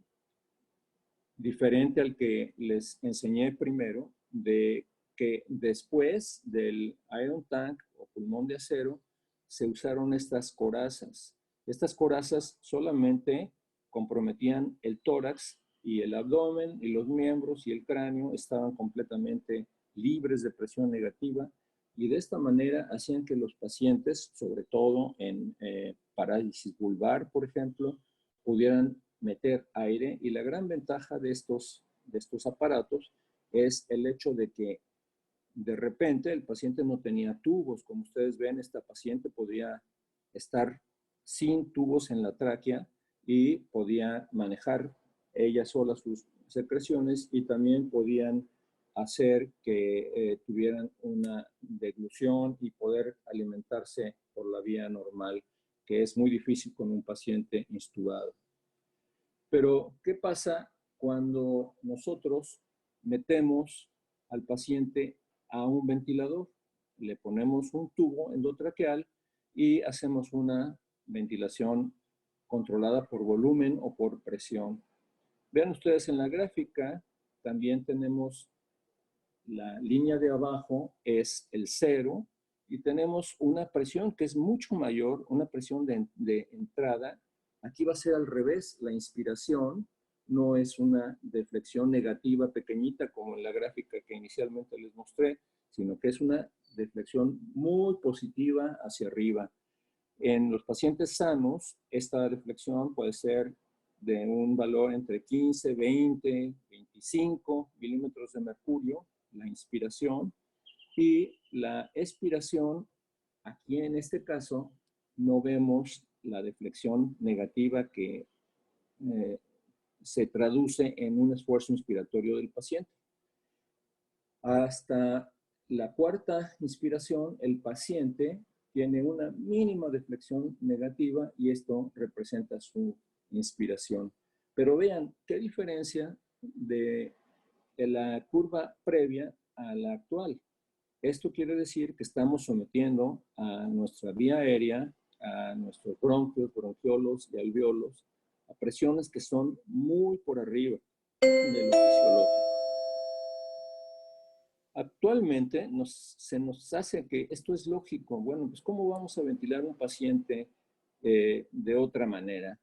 diferente al que les enseñé primero, de que después del Iron Tank o pulmón de acero, se usaron estas corazas. Estas corazas solamente comprometían el tórax y el abdomen, y los miembros y el cráneo estaban completamente libres de presión negativa, y de esta manera hacían que los pacientes, sobre todo en parálisis vulvar, por ejemplo, pudieran meter aire. Y la gran ventaja de estos aparatos es el hecho de que de repente el paciente no tenía tubos. Como ustedes ven, esta paciente podía estar sin tubos en la tráquea y podía manejar ella sola sus secreciones, y también podían hacer que tuvieran una deglución y poder alimentarse por la vía normal, que es muy difícil con un paciente intubado. Pero, ¿qué pasa cuando nosotros metemos al paciente a un ventilador? Le ponemos un tubo endotraqueal y hacemos una ventilación controlada por volumen o por presión. Vean ustedes en la gráfica, también tenemos la línea de abajo, es el 0, y tenemos una presión que es mucho mayor, una presión de entrada. Aquí va a ser al revés, la inspiración no es una deflexión negativa pequeñita como en la gráfica que inicialmente les mostré, sino que es una deflexión muy positiva hacia arriba. En los pacientes sanos, esta deflexión puede ser de un valor entre 15, 20, 25 milímetros de mercurio, la inspiración, y la expiración Aquí en este caso no vemos la deflexión negativa que se traduce en un esfuerzo inspiratorio del paciente. Hasta la cuarta inspiración, el paciente tiene una mínima deflexión negativa y esto representa su inspiración. Pero vean qué diferencia de la curva previa a la actual. Esto quiere decir que estamos sometiendo a nuestra vía aérea, a nuestros bronquios, bronquiolos y alveolos, a presiones que son muy por arriba de lo fisiológico. Actualmente se nos hace que esto es lógico. Bueno, pues ¿cómo vamos a ventilar un paciente de otra manera?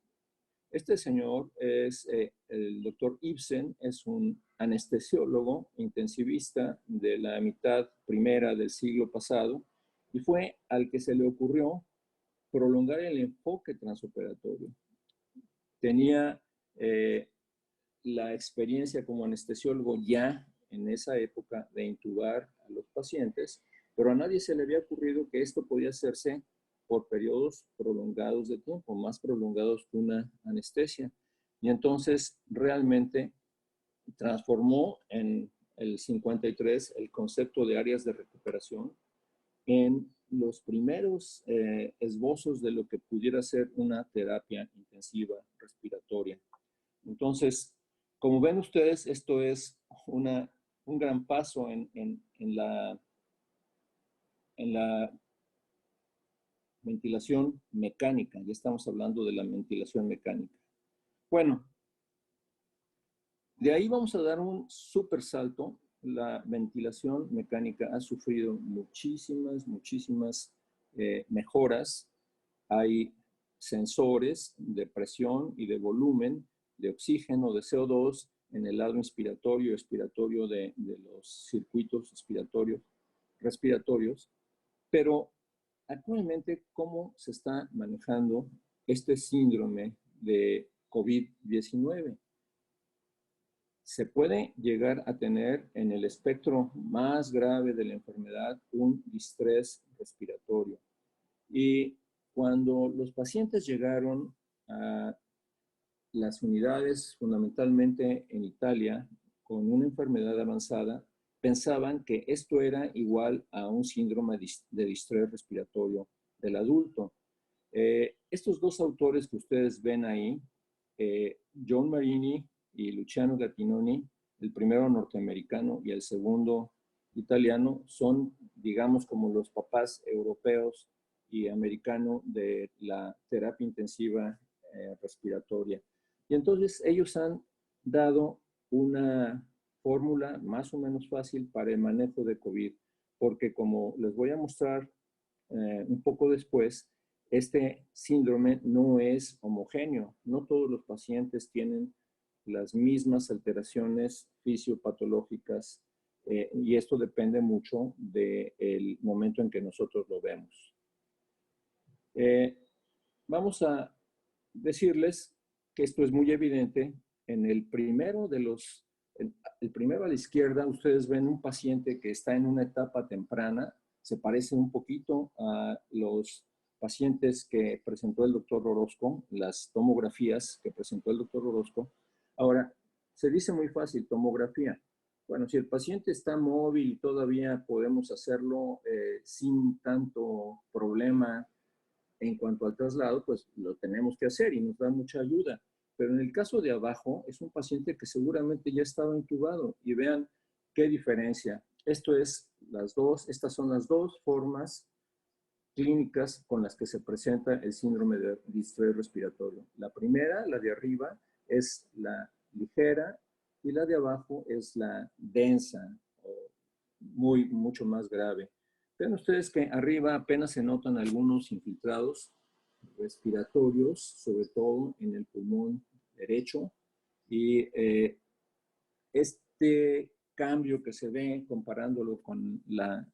Este señor es el doctor Ibsen, es un anestesiólogo intensivista de la mitad primera del siglo pasado y fue al que se le ocurrió prolongar el enfoque transoperatorio. Tenía la experiencia como anestesiólogo ya en esa época de intubar a los pacientes, pero a nadie se le había ocurrido que esto podía hacerse por periodos prolongados de tiempo, más prolongados que una anestesia. Y entonces realmente transformó en el 53 el concepto de áreas de recuperación en los primeros esbozos de lo que pudiera ser una terapia intensiva respiratoria. Entonces, como ven ustedes, esto es un gran paso en la ventilación mecánica. Ya estamos hablando de la ventilación mecánica. Bueno, de ahí vamos a dar un súper salto. La ventilación mecánica ha sufrido muchísimas mejoras. Hay sensores de presión y de volumen, de oxígeno, de CO2 en el lado inspiratorio y expiratorio de los circuitos respiratorios. Pero actualmente, ¿cómo se está manejando este síndrome de COVID-19? Se puede llegar a tener en el espectro más grave de la enfermedad un distrés respiratorio. Y cuando los pacientes llegaron a las unidades, fundamentalmente en Italia, con una enfermedad avanzada, pensaban que esto era igual a un síndrome de distrés respiratorio del adulto. Estos dos autores que ustedes ven ahí, John Marini y Luciano Gattinoni, el primero norteamericano y el segundo italiano, son, digamos, como los papás europeos y americanos de la terapia intensiva respiratoria. Y entonces ellos han dado una fórmula más o menos fácil para el manejo de COVID, porque como les voy a mostrar un poco después, este síndrome no es homogéneo. No todos los pacientes tienen las mismas alteraciones fisiopatológicas y esto depende mucho del momento en que nosotros lo vemos. Vamos a decirles que esto es muy evidente. En el primero el primero a la izquierda, ustedes ven un paciente que está en una etapa temprana, se parece un poquito a los pacientes que presentó el doctor Orozco, las tomografías que presentó el doctor Orozco. Ahora, se dice muy fácil, tomografía. Bueno, si el paciente está móvil y todavía podemos hacerlo sin tanto problema en cuanto al traslado, pues lo tenemos que hacer y nos da mucha ayuda. Pero en el caso de abajo, es un paciente que seguramente ya estaba intubado y vean qué diferencia. Estas son las dos formas clínicas con las que se presenta el síndrome de distrés respiratorio. La primera, la de arriba, es la ligera y la de abajo es la densa o mucho más grave. Vean ustedes que arriba apenas se notan algunos infiltrados respiratorios, sobre todo en el pulmón derecho. Y este cambio que se ve comparándolo con la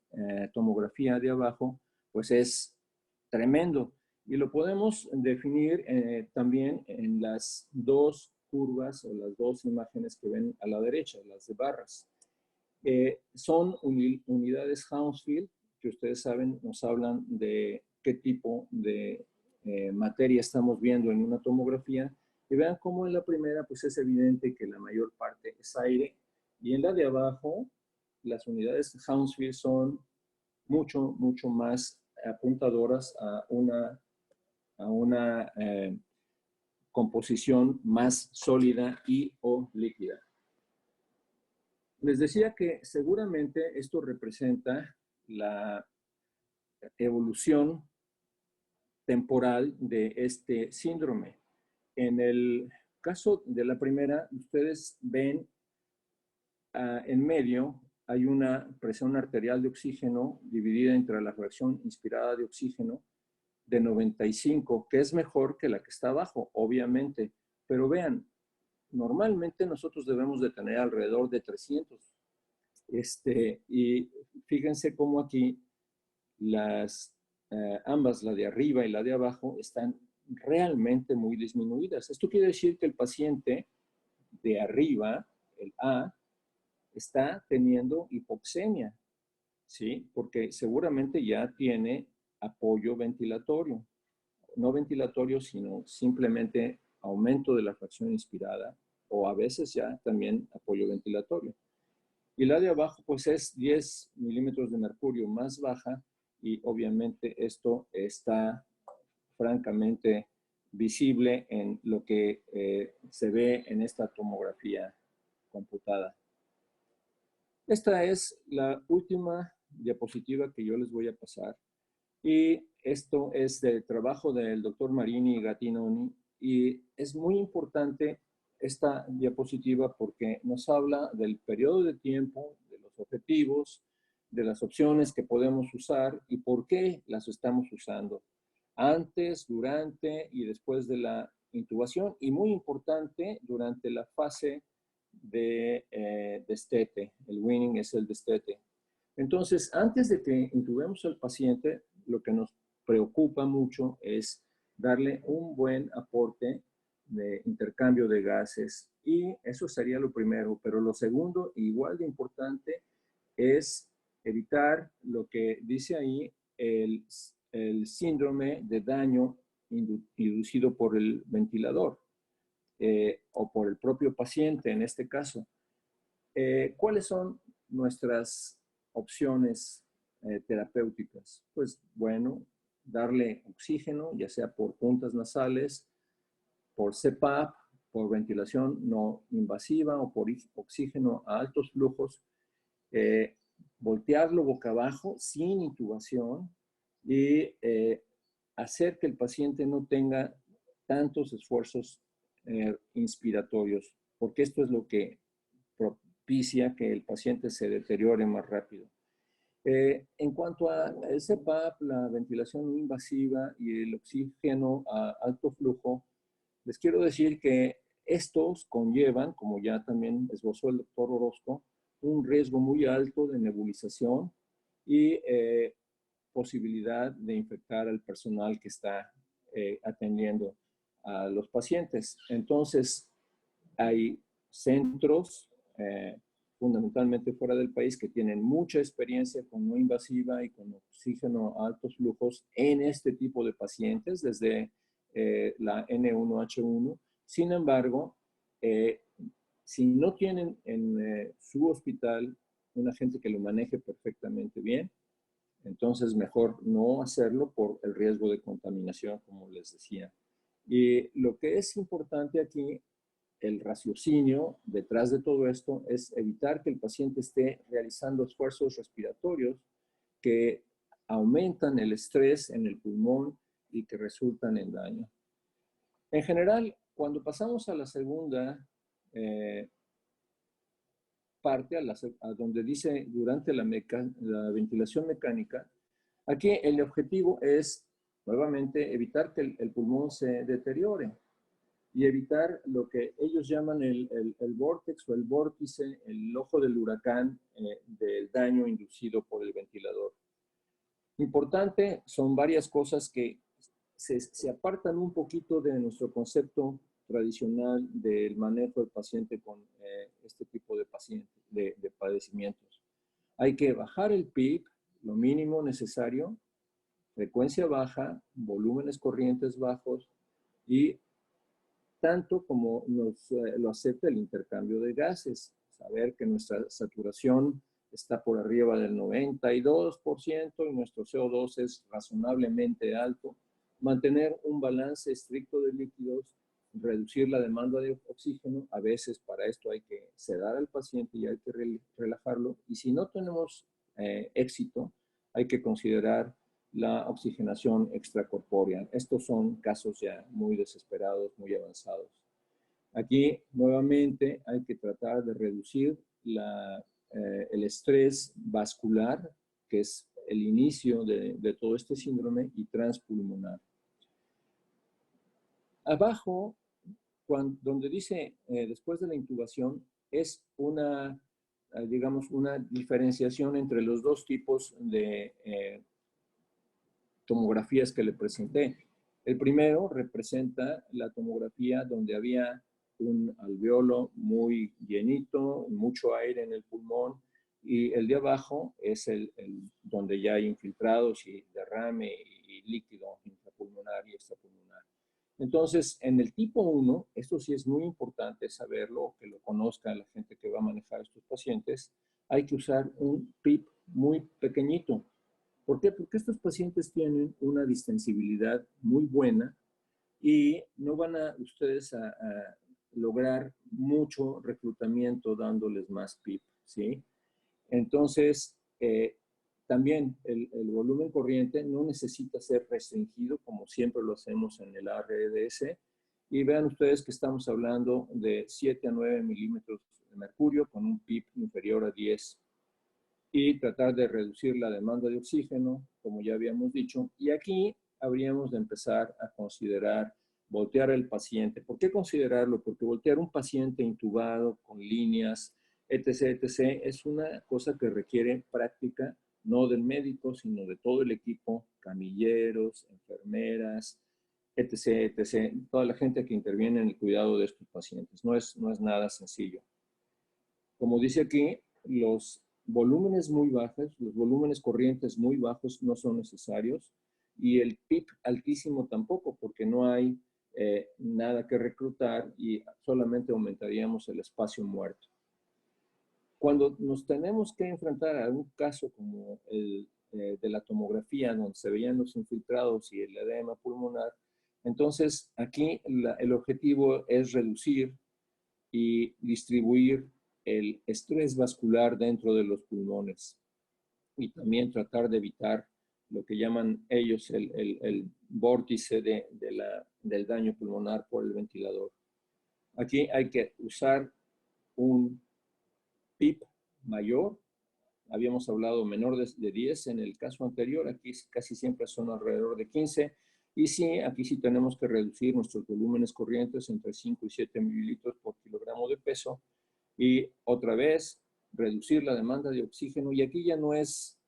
tomografía de abajo, pues es tremendo. Y lo podemos definir también en las dos curvas o las dos imágenes que ven a la derecha, las de barras. Son unidades Hounsfield que ustedes saben, nos hablan de qué tipo de materia estamos viendo en una tomografía. Y vean cómo en la primera, pues es evidente que la mayor parte es aire. Y en la de abajo, las unidades de Hounsfield son mucho, mucho más apuntadoras a una composición más sólida y o líquida. Les decía que seguramente esto representa la evolución temporal de este síndrome. En el caso de la primera, ustedes ven en medio hay una presión arterial de oxígeno dividida entre la fracción inspirada de oxígeno de 95, que es mejor que la que está abajo, obviamente. Pero vean, normalmente nosotros debemos de tener alrededor de 300. Y fíjense cómo aquí ambas, la de arriba y la de abajo, están realmente muy disminuidas. Esto quiere decir que el paciente de arriba, el A, está teniendo hipoxemia, ¿sí? Porque seguramente ya tiene apoyo ventilatorio. No ventilatorio, sino simplemente aumento de la fracción inspirada o a veces ya también apoyo ventilatorio. Y la de abajo, pues es 10 milímetros de mercurio más baja y obviamente esto está francamente visible en lo que se ve en esta tomografía computada. Esta es la última diapositiva que yo les voy a pasar. Y esto es del trabajo del doctor Marini y Gattinoni. Y es muy importante esta diapositiva porque nos habla del periodo de tiempo, de los objetivos, de las opciones que podemos usar y por qué las estamos usando. Antes, durante y después de la intubación. Y muy importante, durante la fase de destete. El weaning es el destete. Entonces, antes de que intubemos al paciente, lo que nos preocupa mucho es darle un buen aporte de intercambio de gases y eso sería lo primero, pero lo segundo, igual de importante, es evitar lo que dice ahí el síndrome de daño inducido por el ventilador o por el propio paciente en este caso. ¿Cuáles son nuestras opciones terapéuticas? Pues bueno, darle oxígeno, ya sea por puntas nasales, por CPAP, por ventilación no invasiva o por oxígeno a altos flujos, voltearlo boca abajo sin intubación y hacer que el paciente no tenga tantos esfuerzos inspiratorios, porque esto es lo que propicia que el paciente se deteriore más rápido. En cuanto a el CPAP, la ventilación no invasiva y el oxígeno a alto flujo, les quiero decir que estos conllevan, como ya también esbozó el doctor Orozco, un riesgo muy alto de nebulización y posibilidad de infectar al personal que está atendiendo a los pacientes. Entonces, hay centros, fundamentalmente fuera del país, que tienen mucha experiencia con no invasiva y con oxígeno a altos flujos en este tipo de pacientes, desde la N1H1. Sin embargo, si no tienen en su hospital una gente que lo maneje perfectamente bien, entonces mejor no hacerlo por el riesgo de contaminación, como les decía. Y lo que es importante aquí, el raciocinio detrás de todo esto, es evitar que el paciente esté realizando esfuerzos respiratorios que aumentan el estrés en el pulmón y que resultan en daño. En general, cuando pasamos a la segunda parte, a donde dice durante la ventilación mecánica, aquí el objetivo es, nuevamente, evitar que el pulmón se deteriore y evitar lo que ellos llaman el vórtex o el vórtice, el ojo del huracán del daño inducido por el ventilador. Importante, son varias cosas que se apartan un poquito de nuestro concepto tradicional del manejo del paciente con este tipo de padecimientos. Hay que bajar el PIB, lo mínimo necesario, frecuencia baja, volúmenes corrientes bajos y tanto como lo acepta el intercambio de gases. Saber que nuestra saturación está por arriba del 92% y nuestro CO2 es razonablemente alto. Mantener un balance estricto de líquidos, reducir la demanda de oxígeno. A veces para esto hay que sedar al paciente y hay que relajarlo. Y si no tenemos éxito, hay que considerar la oxigenación extracorpórea. Estos son casos ya muy desesperados, muy avanzados. Aquí, nuevamente, hay que tratar de reducir el estrés vascular, que es el inicio de todo este síndrome, y transpulmonar. Abajo, donde dice después de la intubación, es una, digamos, una diferenciación entre los dos tipos de tomografías que le presenté. El primero representa la tomografía donde había un alveolo muy llenito, mucho aire en el pulmón, y el de abajo es donde ya hay infiltrados y derrame y líquido intrapulmonar y extrapulmonar. Entonces, en el tipo 1, esto sí es muy importante saberlo, que lo conozca la gente que va a manejar a estos pacientes, hay que usar un PIP muy pequeñito. ¿Por qué? Porque estos pacientes tienen una distensibilidad muy buena y no van a ustedes a lograr mucho reclutamiento dándoles más PIP, ¿sí? Entonces, también el volumen corriente no necesita ser restringido como siempre lo hacemos en el ARDS. Y vean ustedes que estamos hablando de 7 a 9 milímetros de mercurio con un PIP inferior a 10 y tratar de reducir la demanda de oxígeno, como ya habíamos dicho. Y aquí habríamos de empezar a considerar voltear al paciente. ¿Por qué considerarlo? Porque voltear un paciente intubado con líneas, etc., etc., es una cosa que requiere práctica, no del médico, sino de todo el equipo, camilleros, enfermeras, etc., etc., toda la gente que interviene en el cuidado de estos pacientes. No es nada sencillo. Como dice aquí, los volúmenes muy bajos, los volúmenes corrientes muy bajos no son necesarios y el PIP altísimo tampoco, porque no hay nada que reclutar y solamente aumentaríamos el espacio muerto. Cuando nos tenemos que enfrentar a un caso como el de la tomografía, donde se veían los infiltrados y el edema pulmonar, entonces aquí el objetivo es reducir y distribuir el estrés vascular dentro de los pulmones y también tratar de evitar lo que llaman ellos el vórtice del daño pulmonar por el ventilador. Aquí hay que usar un PIP mayor. Habíamos hablado menor de 10 en el caso anterior. Aquí casi siempre son alrededor de 15. Y sí, aquí sí tenemos que reducir nuestros volúmenes corrientes entre 5 y 7 mililitros por kilogramo de peso. Y otra vez, reducir la demanda de oxígeno. Y aquí ya no es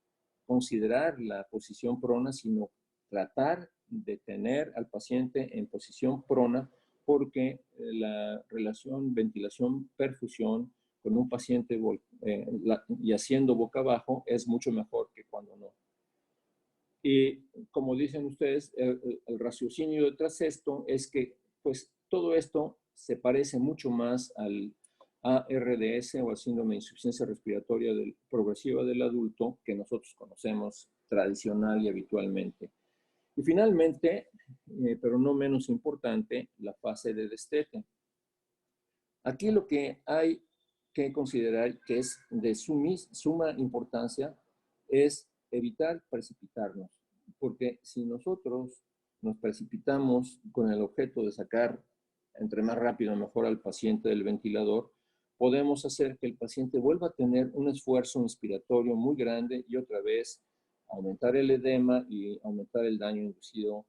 considerar la posición prona, sino tratar de tener al paciente en posición prona, porque la relación ventilación-perfusión con un paciente y haciendo boca abajo es mucho mejor que cuando no. Y como dicen ustedes, el raciocinio detrás de esto es que pues todo esto se parece mucho más al ARDS o al síndrome de insuficiencia respiratoria progresiva del adulto que nosotros conocemos tradicional y habitualmente. Y finalmente, pero no menos importante, la fase de destete. Aquí lo que hay que considerar que es de suma importancia es evitar precipitarnos, porque si nosotros nos precipitamos con el objeto de sacar entre más rápido mejor al paciente del ventilador, podemos hacer que el paciente vuelva a tener un esfuerzo inspiratorio muy grande y otra vez aumentar el edema y aumentar el daño inducido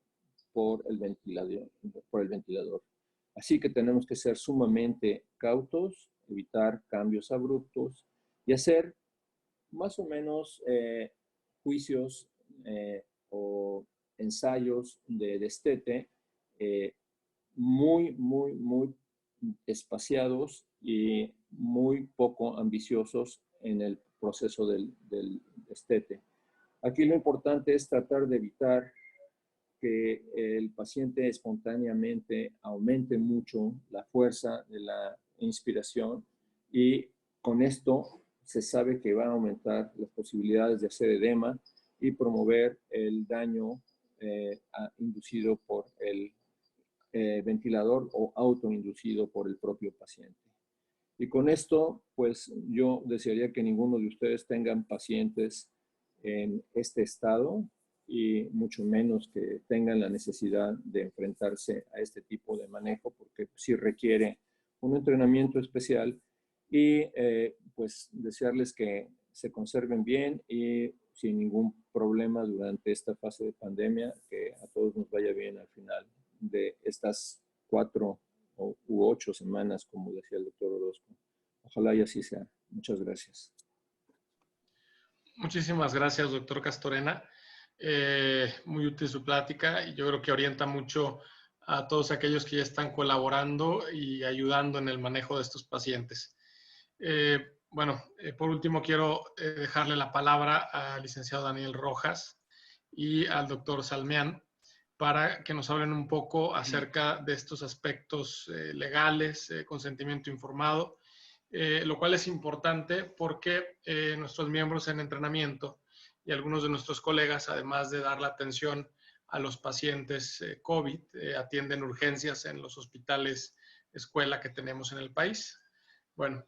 por el ventilador. Así que tenemos que ser sumamente cautos, evitar cambios abruptos y hacer más o menos juicios o ensayos de destete muy espaciados y muy poco ambiciosos en el proceso del destete. Aquí lo importante es tratar de evitar que el paciente espontáneamente aumente mucho la fuerza de la inspiración y con esto se sabe que va a aumentar las posibilidades de hacer edema y promover el daño inducido por el ventilador o autoinducido por el propio paciente. Y con esto, pues yo desearía que ninguno de ustedes tengan pacientes en este estado y mucho menos que tengan la necesidad de enfrentarse a este tipo de manejo, porque sí requiere un entrenamiento especial y pues desearles que se conserven bien y sin ningún problema durante esta fase de pandemia, que a todos nos vaya bien al final de estas 4 u 8 semanas, como decía el doctor Orozco. Ojalá y así sea. Muchas gracias. Muchísimas gracias, doctor Castorena. Muy útil su plática y yo creo que orienta mucho a todos aquellos que ya están colaborando y ayudando en el manejo de estos pacientes. Por último, quiero dejarle la palabra al licenciado Daniel Rojas y al doctor Salmián para que nos hablen un poco acerca de estos aspectos legales, consentimiento informado, lo cual es importante porque nuestros miembros en entrenamiento y algunos de nuestros colegas, además de dar la atención a los pacientes COVID, atienden urgencias en los hospitales escuela que tenemos en el país. Bueno,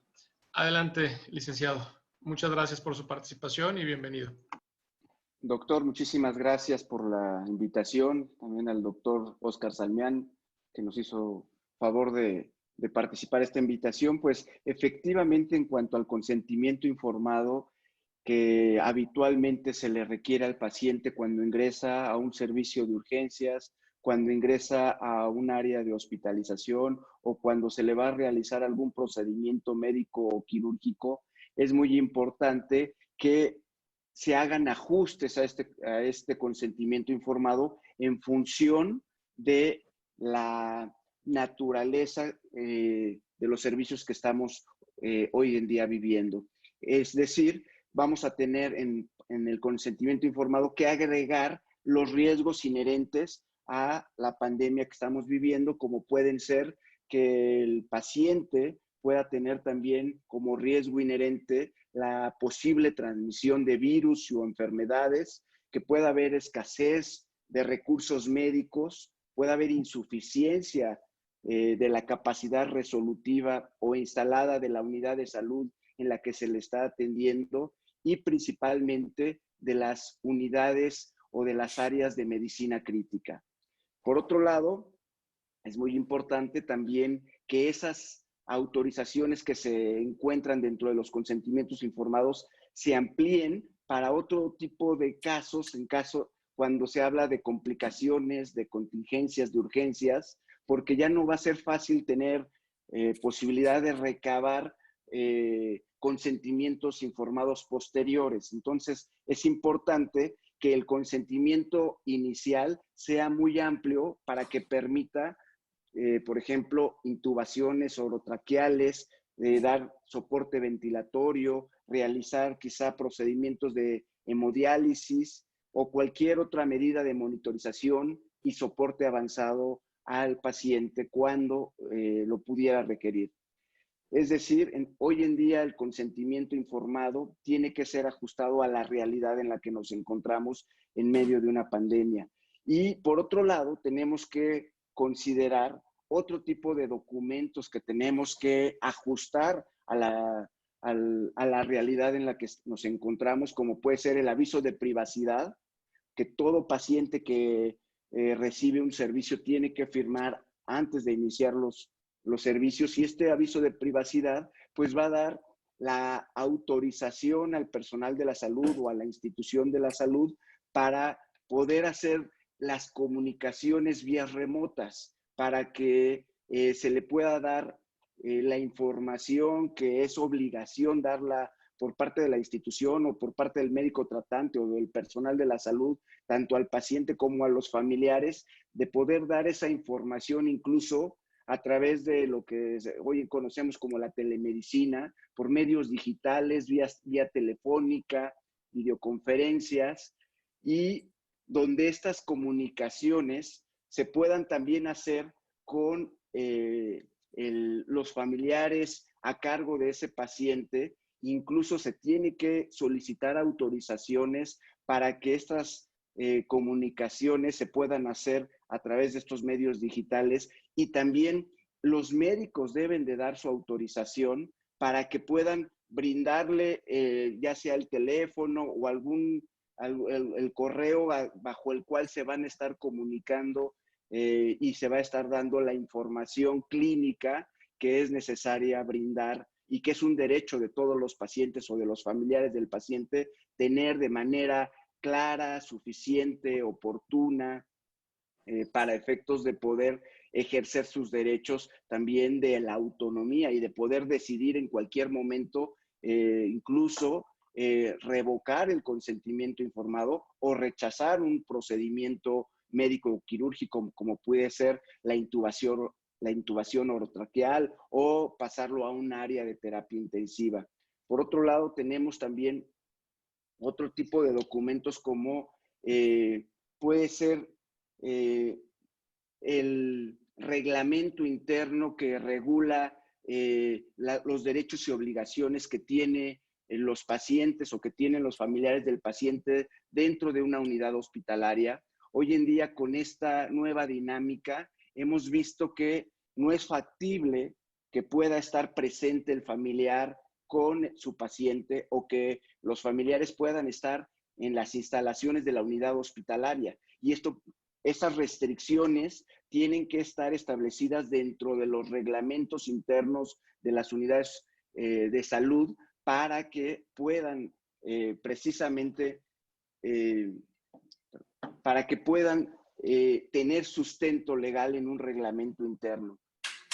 adelante, licenciado. Muchas gracias por su participación y bienvenido. Doctor, muchísimas gracias por la invitación. También al doctor Óscar Salmián, que nos hizo favor de participar en esta invitación. Pues efectivamente, en cuanto al consentimiento informado que habitualmente se le requiere al paciente cuando ingresa a un servicio de urgencias, cuando ingresa a un área de hospitalización o cuando se le va a realizar algún procedimiento médico o quirúrgico, es muy importante que se hagan ajustes a este consentimiento informado en función de la naturaleza de los servicios que estamos hoy en día viviendo. Es decir, vamos a tener en el consentimiento informado que agregar los riesgos inherentes a la pandemia que estamos viviendo, como pueden ser que el paciente pueda tener también como riesgo inherente la posible transmisión de virus o enfermedades, que pueda haber escasez de recursos médicos, pueda haber insuficiencia de la capacidad resolutiva o instalada de la unidad de salud en la que se le está atendiendo y principalmente de las unidades o de las áreas de medicina crítica. Por otro lado, es muy importante también que esas autorizaciones que se encuentran dentro de los consentimientos informados se amplíen para otro tipo de casos, cuando se habla de complicaciones, de contingencias, de urgencias, porque ya no va a ser fácil tener posibilidad de recabar consentimientos informados posteriores. Entonces, es importante que el consentimiento inicial sea muy amplio para que permita por ejemplo, intubaciones orotraqueales, dar soporte ventilatorio, realizar quizá procedimientos de hemodiálisis o cualquier otra medida de monitorización y soporte avanzado al paciente cuando lo pudiera requerir. Es decir, hoy en día el consentimiento informado tiene que ser ajustado a la realidad en la que nos encontramos en medio de una pandemia. Y por otro lado, tenemos que considerar otro tipo de documentos que tenemos que ajustar a la realidad en la que nos encontramos, como puede ser el aviso de privacidad, que todo paciente que recibe un servicio tiene que firmar antes de iniciar los servicios, y este aviso de privacidad pues va a dar la autorización al personal de la salud o a la institución de la salud para poder hacer las comunicaciones vías remotas, para que se le pueda dar la información que es obligación darla por parte de la institución o por parte del médico tratante o del personal de la salud, tanto al paciente como a los familiares, de poder dar esa información incluso a través de lo que hoy conocemos como la telemedicina, por medios digitales, vía telefónica, videoconferencias, y donde estas comunicaciones se puedan también hacer con los familiares a cargo de ese paciente. Incluso se tiene que solicitar autorizaciones para que estas comunicaciones se puedan hacer a través de estos medios digitales, y también los médicos deben de dar su autorización para que puedan brindarle ya sea el teléfono o el correo bajo el cual se van a estar comunicando y se va a estar dando la información clínica que es necesaria brindar y que es un derecho de todos los pacientes o de los familiares del paciente tener de manera clara, suficiente, oportuna, para efectos de poder ejercer sus derechos también de la autonomía y de poder decidir en cualquier momento, incluso revocar el consentimiento informado o rechazar un procedimiento médico quirúrgico como puede ser la intubación orotraqueal o pasarlo a un área de terapia intensiva. Por otro lado, tenemos también otro tipo de documentos como puede ser el reglamento interno que regula los derechos y obligaciones que tienen los pacientes o que tienen los familiares del paciente dentro de una unidad hospitalaria. Hoy en día, con esta nueva dinámica, hemos visto que no es factible que pueda estar presente el familiar con su paciente o que los familiares puedan estar en las instalaciones de la unidad hospitalaria. Y esas restricciones tienen que estar establecidas dentro de los reglamentos internos de las unidades de salud para que puedan precisamente tener sustento legal en un reglamento interno.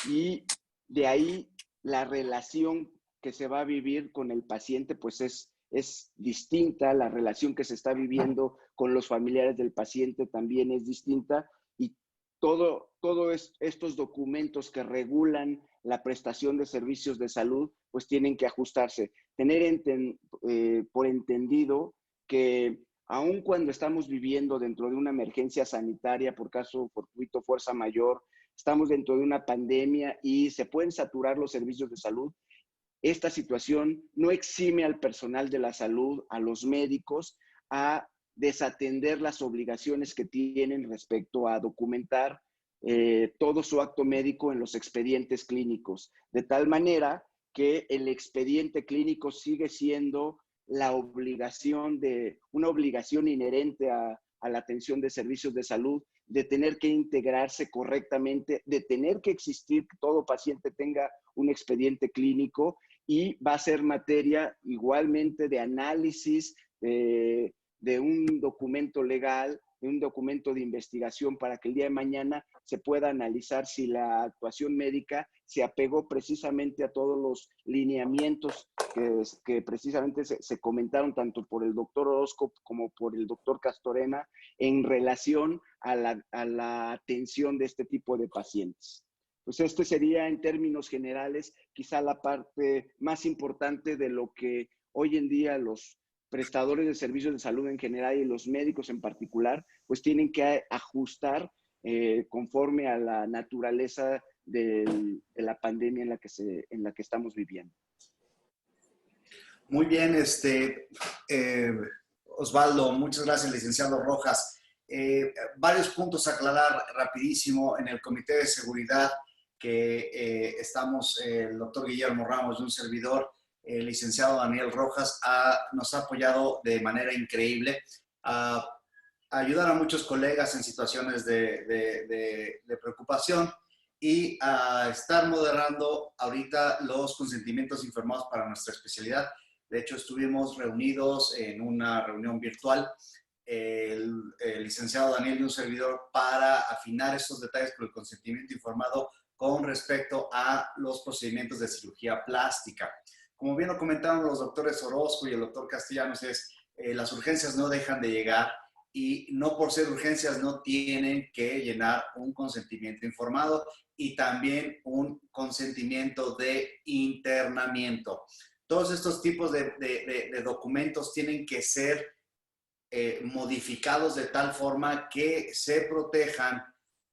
Y de ahí la relación que se va a vivir con el paciente pues es distinta, la relación que se está viviendo con los familiares del paciente también es distinta, y todos estos documentos que regulan la prestación de servicios de salud pues tienen que ajustarse. Tener por entendido que aun cuando estamos viviendo dentro de una emergencia sanitaria por caso fortuito, fuerza mayor, estamos dentro de una pandemia y se pueden saturar los servicios de salud, esta situación no exime al personal de la salud, a los médicos, a desatender las obligaciones que tienen respecto a documentar todo su acto médico en los expedientes clínicos, de tal manera que el expediente clínico sigue siendo una obligación inherente a la atención de servicios de salud, de tener que integrarse correctamente, de tener que existir que todo paciente tenga un expediente clínico, y va a ser materia igualmente de análisis de un documento legal, de un documento de investigación, para que el día de mañana se pueda analizar si la actuación médica se apegó precisamente a todos los lineamientos que precisamente se comentaron tanto por el doctor Orozco como por el doctor Castorena en relación a la atención de este tipo de pacientes. Pues este sería en términos generales quizá la parte más importante de lo que hoy en día los prestadores de servicios de salud en general y los médicos en particular pues tienen que ajustar conforme a la naturaleza de la pandemia en la que estamos viviendo. Muy bien, Osvaldo, muchas gracias, licenciado Rojas. Varios puntos a aclarar rapidísimo. En el Comité de Seguridad que estamos, el doctor Guillermo Ramos y un servidor, el licenciado Daniel Rojas, nos ha apoyado de manera increíble a ayudar a muchos colegas en situaciones de preocupación y a estar moderando ahorita los consentimientos informados para nuestra especialidad. De hecho, estuvimos reunidos en una reunión virtual, el licenciado Daniel y un servidor, para afinar estos detalles con el consentimiento informado con respecto a los procedimientos de cirugía plástica. Como bien lo comentaron los doctores Orozco y el doctor Castellanos, las urgencias no dejan de llegar y no por ser urgencias no tienen que llenar un consentimiento informado y también un consentimiento de internamiento. Todos estos tipos de documentos tienen que ser modificados de tal forma que se protejan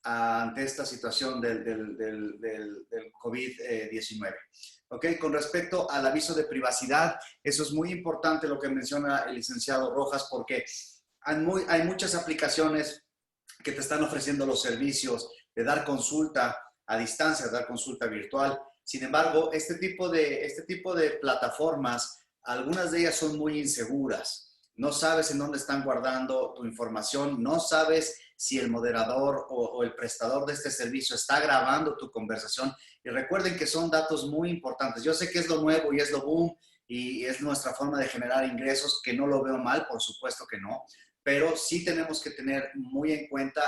ante esta situación del COVID-19. ¿Ok? Con respecto al aviso de privacidad, eso es muy importante lo que menciona el licenciado Rojas, porque hay muchas aplicaciones que te están ofreciendo los servicios de dar consulta a distancia, de dar consulta virtual. Sin embargo, este tipo de plataformas, algunas de ellas son muy inseguras. No sabes en dónde están guardando tu información, no sabes si el moderador o el prestador de este servicio está grabando tu conversación. Y recuerden que son datos muy importantes. Yo sé que es lo nuevo y es lo boom y es nuestra forma de generar ingresos, que no lo veo mal, por supuesto que no, pero sí tenemos que tener muy en cuenta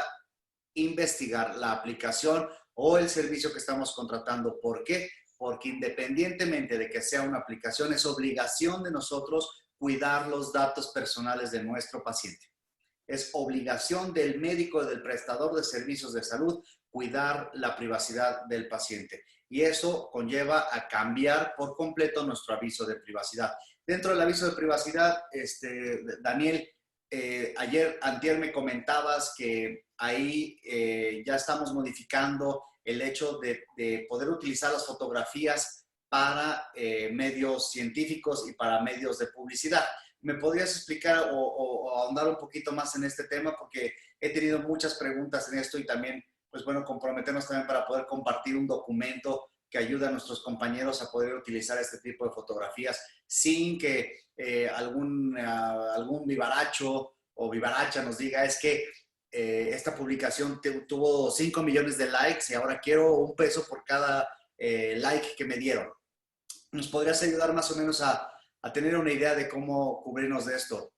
investigar la aplicación o el servicio que estamos contratando. ¿Por qué? Porque independientemente de que sea una aplicación, es obligación de nosotros cuidar los datos personales de nuestro paciente. Es obligación del médico, del prestador de servicios de salud, cuidar la privacidad del paciente. Y eso conlleva a cambiar por completo nuestro aviso de privacidad. Dentro del aviso de privacidad, Daniel, antier me comentabas que ahí ya estamos modificando el hecho de poder utilizar las fotografías para medios científicos y para medios de publicidad. ¿Me podrías explicar o ahondar un poquito más en este tema? Porque he tenido muchas preguntas en esto y también, pues bueno, comprometernos también para poder compartir un documento que ayude a nuestros compañeros a poder utilizar este tipo de fotografías sin que algún vivaracho o vivaracha nos diga, es que esta publicación tuvo 5 millones de likes y ahora quiero $1 por cada like que me dieron. ¿Nos podrías ayudar más o menos a tener una idea de cómo cubrirnos de esto?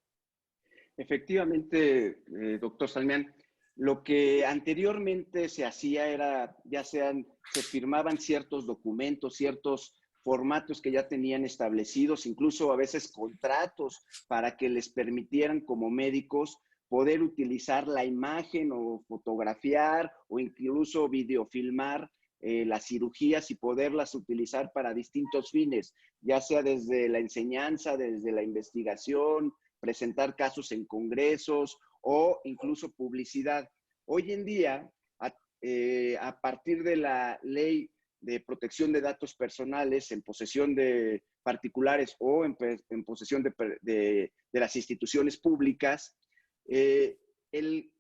Efectivamente, doctor Salmián, lo que anteriormente se hacía era, se firmaban ciertos documentos, ciertos formatos que ya tenían establecidos, incluso a veces contratos para que les permitieran como médicos poder utilizar la imagen o fotografiar o incluso videofilmar las cirugías y poderlas utilizar para distintos fines, ya sea desde la enseñanza, desde la investigación, presentar casos en congresos o incluso publicidad. Hoy en día, a partir de la ley de protección de datos personales en posesión de particulares o en posesión de las instituciones públicas, el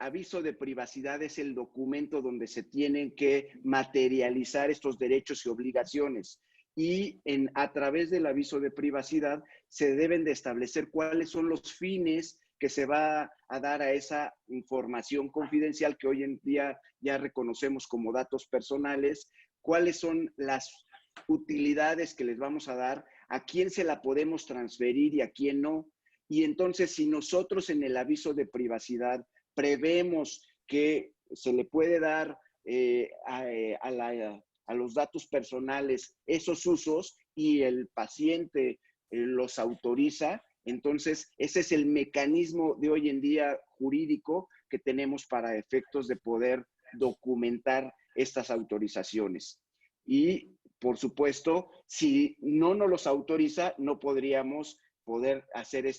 aviso de privacidad es el documento donde se tienen que materializar estos derechos y obligaciones. Y a través del aviso de privacidad se deben de establecer cuáles son los fines que se va a dar a esa información confidencial que hoy en día ya reconocemos como datos personales, cuáles son las utilidades que les vamos a dar, a quién se la podemos transferir y a quién no. Y entonces, si nosotros en el aviso de privacidad prevemos que se le puede dar a los datos personales esos usos y el paciente los autoriza, entonces ese es el mecanismo de hoy en día jurídico que tenemos para efectos de poder documentar estas autorizaciones. Y, por supuesto, si no nos los autoriza, no podríamos poder hacer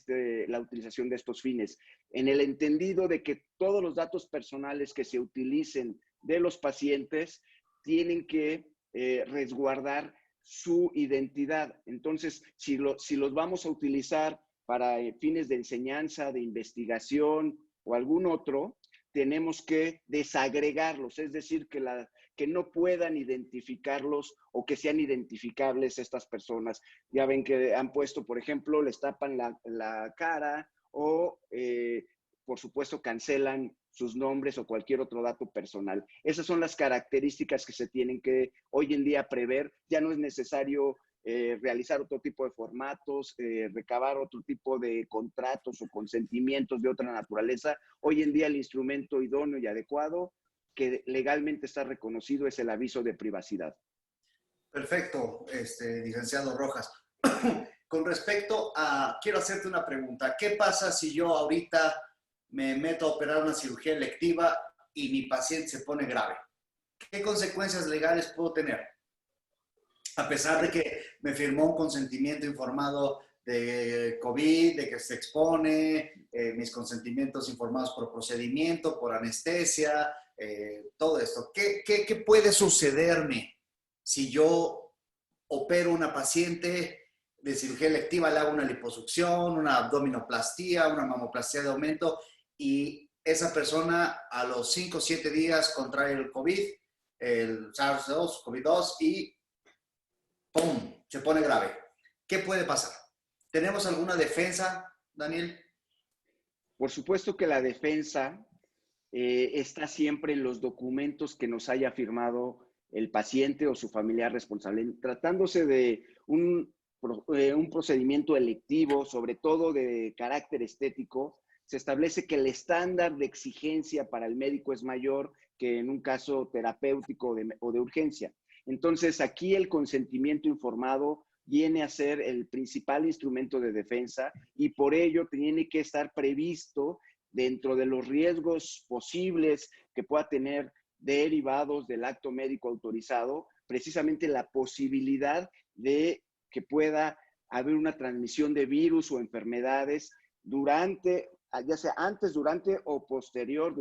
la utilización de estos fines. En el entendido de que todos los datos personales que se utilicen de los pacientes tienen que resguardar su identidad. Entonces, si los vamos a utilizar para fines de enseñanza, de investigación o algún otro, tenemos que desagregarlos, es decir, que no puedan identificarlos o que sean identificables estas personas. Ya ven que han puesto, por ejemplo, les tapan la cara o, por supuesto, cancelan sus nombres o cualquier otro dato personal. Esas son las características que se tienen que hoy en día prever. Ya no es necesario realizar otro tipo de formatos, recabar otro tipo de contratos o consentimientos de otra naturaleza. Hoy en día el instrumento idóneo y adecuado que legalmente está reconocido es el aviso de privacidad. Perfecto, licenciado Rojas. Con respecto a, quiero hacerte una pregunta. ¿Qué pasa si yo ahorita me meto a operar una cirugía electiva y mi paciente se pone grave? ¿Qué consecuencias legales puedo tener? A pesar de que me firmó un consentimiento informado de COVID, de que se expone, mis consentimientos informados por procedimiento, por anestesia, todo esto. ¿Qué puede sucederme si yo opero una paciente de cirugía electiva, le hago una liposucción, una abdominoplastía, una mamoplastia de aumento y esa persona a los 5 o 7 días contrae el COVID, el SARS-2, COVID-2 y ¡pum! Se pone grave? ¿Qué puede pasar? ¿Tenemos alguna defensa, Daniel? Por supuesto que la defensa está siempre en los documentos que nos haya firmado el paciente o su familiar responsable. Tratándose de un procedimiento electivo, sobre todo de carácter estético, se establece que el estándar de exigencia para el médico es mayor que en un caso terapéutico o de urgencia. Entonces, aquí el consentimiento informado viene a ser el principal instrumento de defensa y por ello tiene que estar previsto dentro de los riesgos posibles que pueda tener derivados del acto médico autorizado, precisamente la posibilidad de que pueda haber una transmisión de virus o enfermedades durante, ya sea antes, durante o posterior,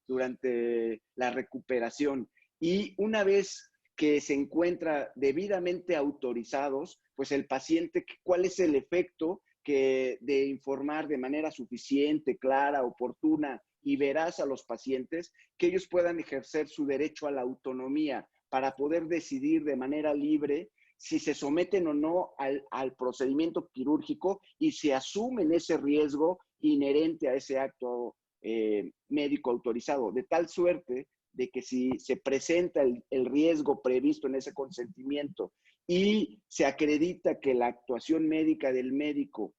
durante la recuperación. Y una vez que se encuentra debidamente autorizados, pues el paciente, ¿cuál es el efecto de informar de manera suficiente, clara, oportuna y veraz a los pacientes, que ellos puedan ejercer su derecho a la autonomía para poder decidir de manera libre si se someten o no al procedimiento quirúrgico y se asumen ese riesgo inherente a ese acto médico autorizado, de tal suerte de que si se presenta el riesgo previsto en ese consentimiento y se acredita que la actuación médica del médico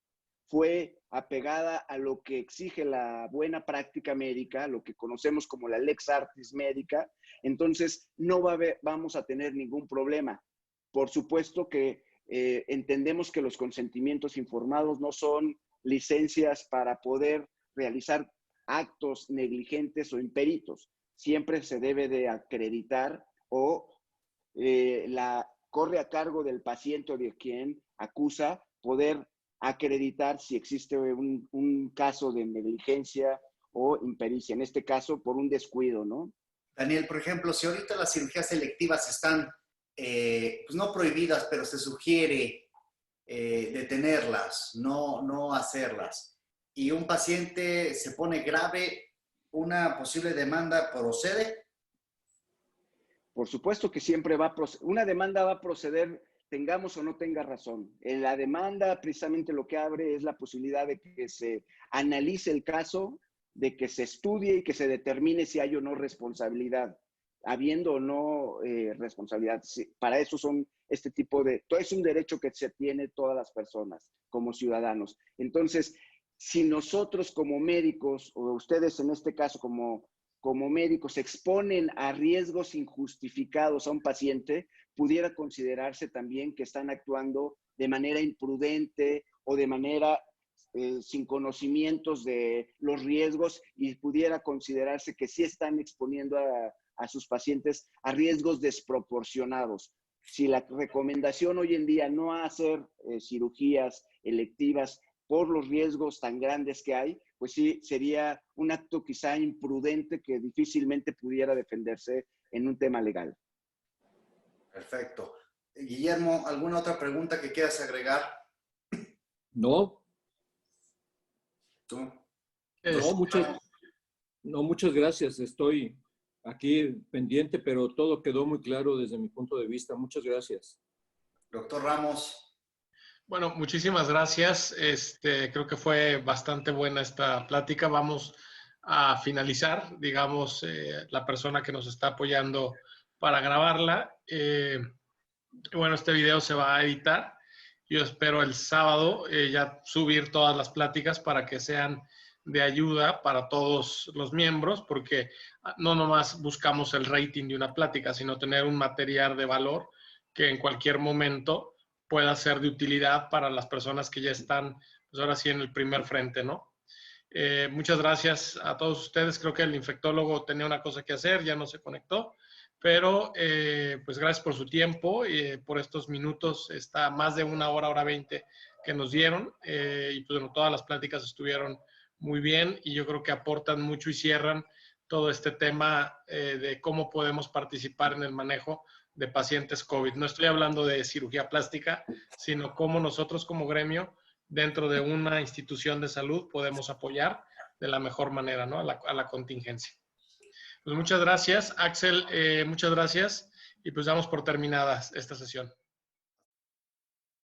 fue apegada a lo que exige la buena práctica médica, lo que conocemos como la lex artis médica, entonces no vamos a tener ningún problema. Por supuesto que entendemos que los consentimientos informados no son licencias para poder realizar actos negligentes o imperitos. Siempre se debe de acreditar o corre a cargo del paciente o de quien acusa poder acreditar si existe un caso de negligencia o impericia, en este caso por un descuido, ¿no? Daniel, por ejemplo, si ahorita las cirugías selectivas están, pues no prohibidas, pero se sugiere detenerlas, no hacerlas, y un paciente se pone grave, ¿una posible demanda procede? Por supuesto que siempre una demanda va a proceder, tengamos o no tenga razón. En la demanda precisamente lo que abre es la posibilidad de que se analice el caso, de que se estudie y que se determine si hay o no responsabilidad, habiendo o no responsabilidad. Sí, para eso son este tipo de... Todo es un derecho que se tiene todas las personas como ciudadanos. Entonces, si nosotros como médicos, o ustedes en este caso como médicos, exponen a riesgos injustificados a un paciente, pudiera considerarse también que están actuando de manera imprudente o de manera sin conocimientos de los riesgos y pudiera considerarse que sí están exponiendo a sus pacientes a riesgos desproporcionados. Si la recomendación hoy en día no hacer cirugías electivas por los riesgos tan grandes que hay, pues sí, sería un acto quizá imprudente que difícilmente pudiera defenderse en un tema legal. Perfecto. Guillermo, ¿alguna otra pregunta que quieras agregar? No. ¿Tú? No, muchas gracias. Estoy aquí pendiente, pero todo quedó muy claro desde mi punto de vista. Muchas gracias. Doctor Ramos. Bueno, muchísimas gracias. Creo que fue bastante buena esta plática. Vamos a finalizar, digamos, la persona que nos está apoyando para grabarla. Bueno, este video se va a editar. Yo espero el sábado ya subir todas las pláticas para que sean de ayuda para todos los miembros, porque no nomás buscamos el rating de una plática, sino tener un material de valor que en cualquier momento pueda ser de utilidad para las personas que ya están, pues ahora sí, en el primer frente, ¿no? Muchas gracias a todos ustedes. Creo que el infectólogo tenía una cosa que hacer, ya no se conectó, pero pues gracias por su tiempo y por estos minutos, está más de una hora, hora 20 que nos dieron, y pues bueno, todas las pláticas estuvieron muy bien y yo creo que aportan mucho y cierran todo este tema de cómo podemos participar en el manejo de pacientes COVID. No estoy hablando de cirugía plástica, sino cómo nosotros como gremio, dentro de una institución de salud, podemos apoyar de la mejor manera, ¿no? a la contingencia. Pues muchas gracias, Axel, muchas gracias, y pues damos por terminada esta sesión.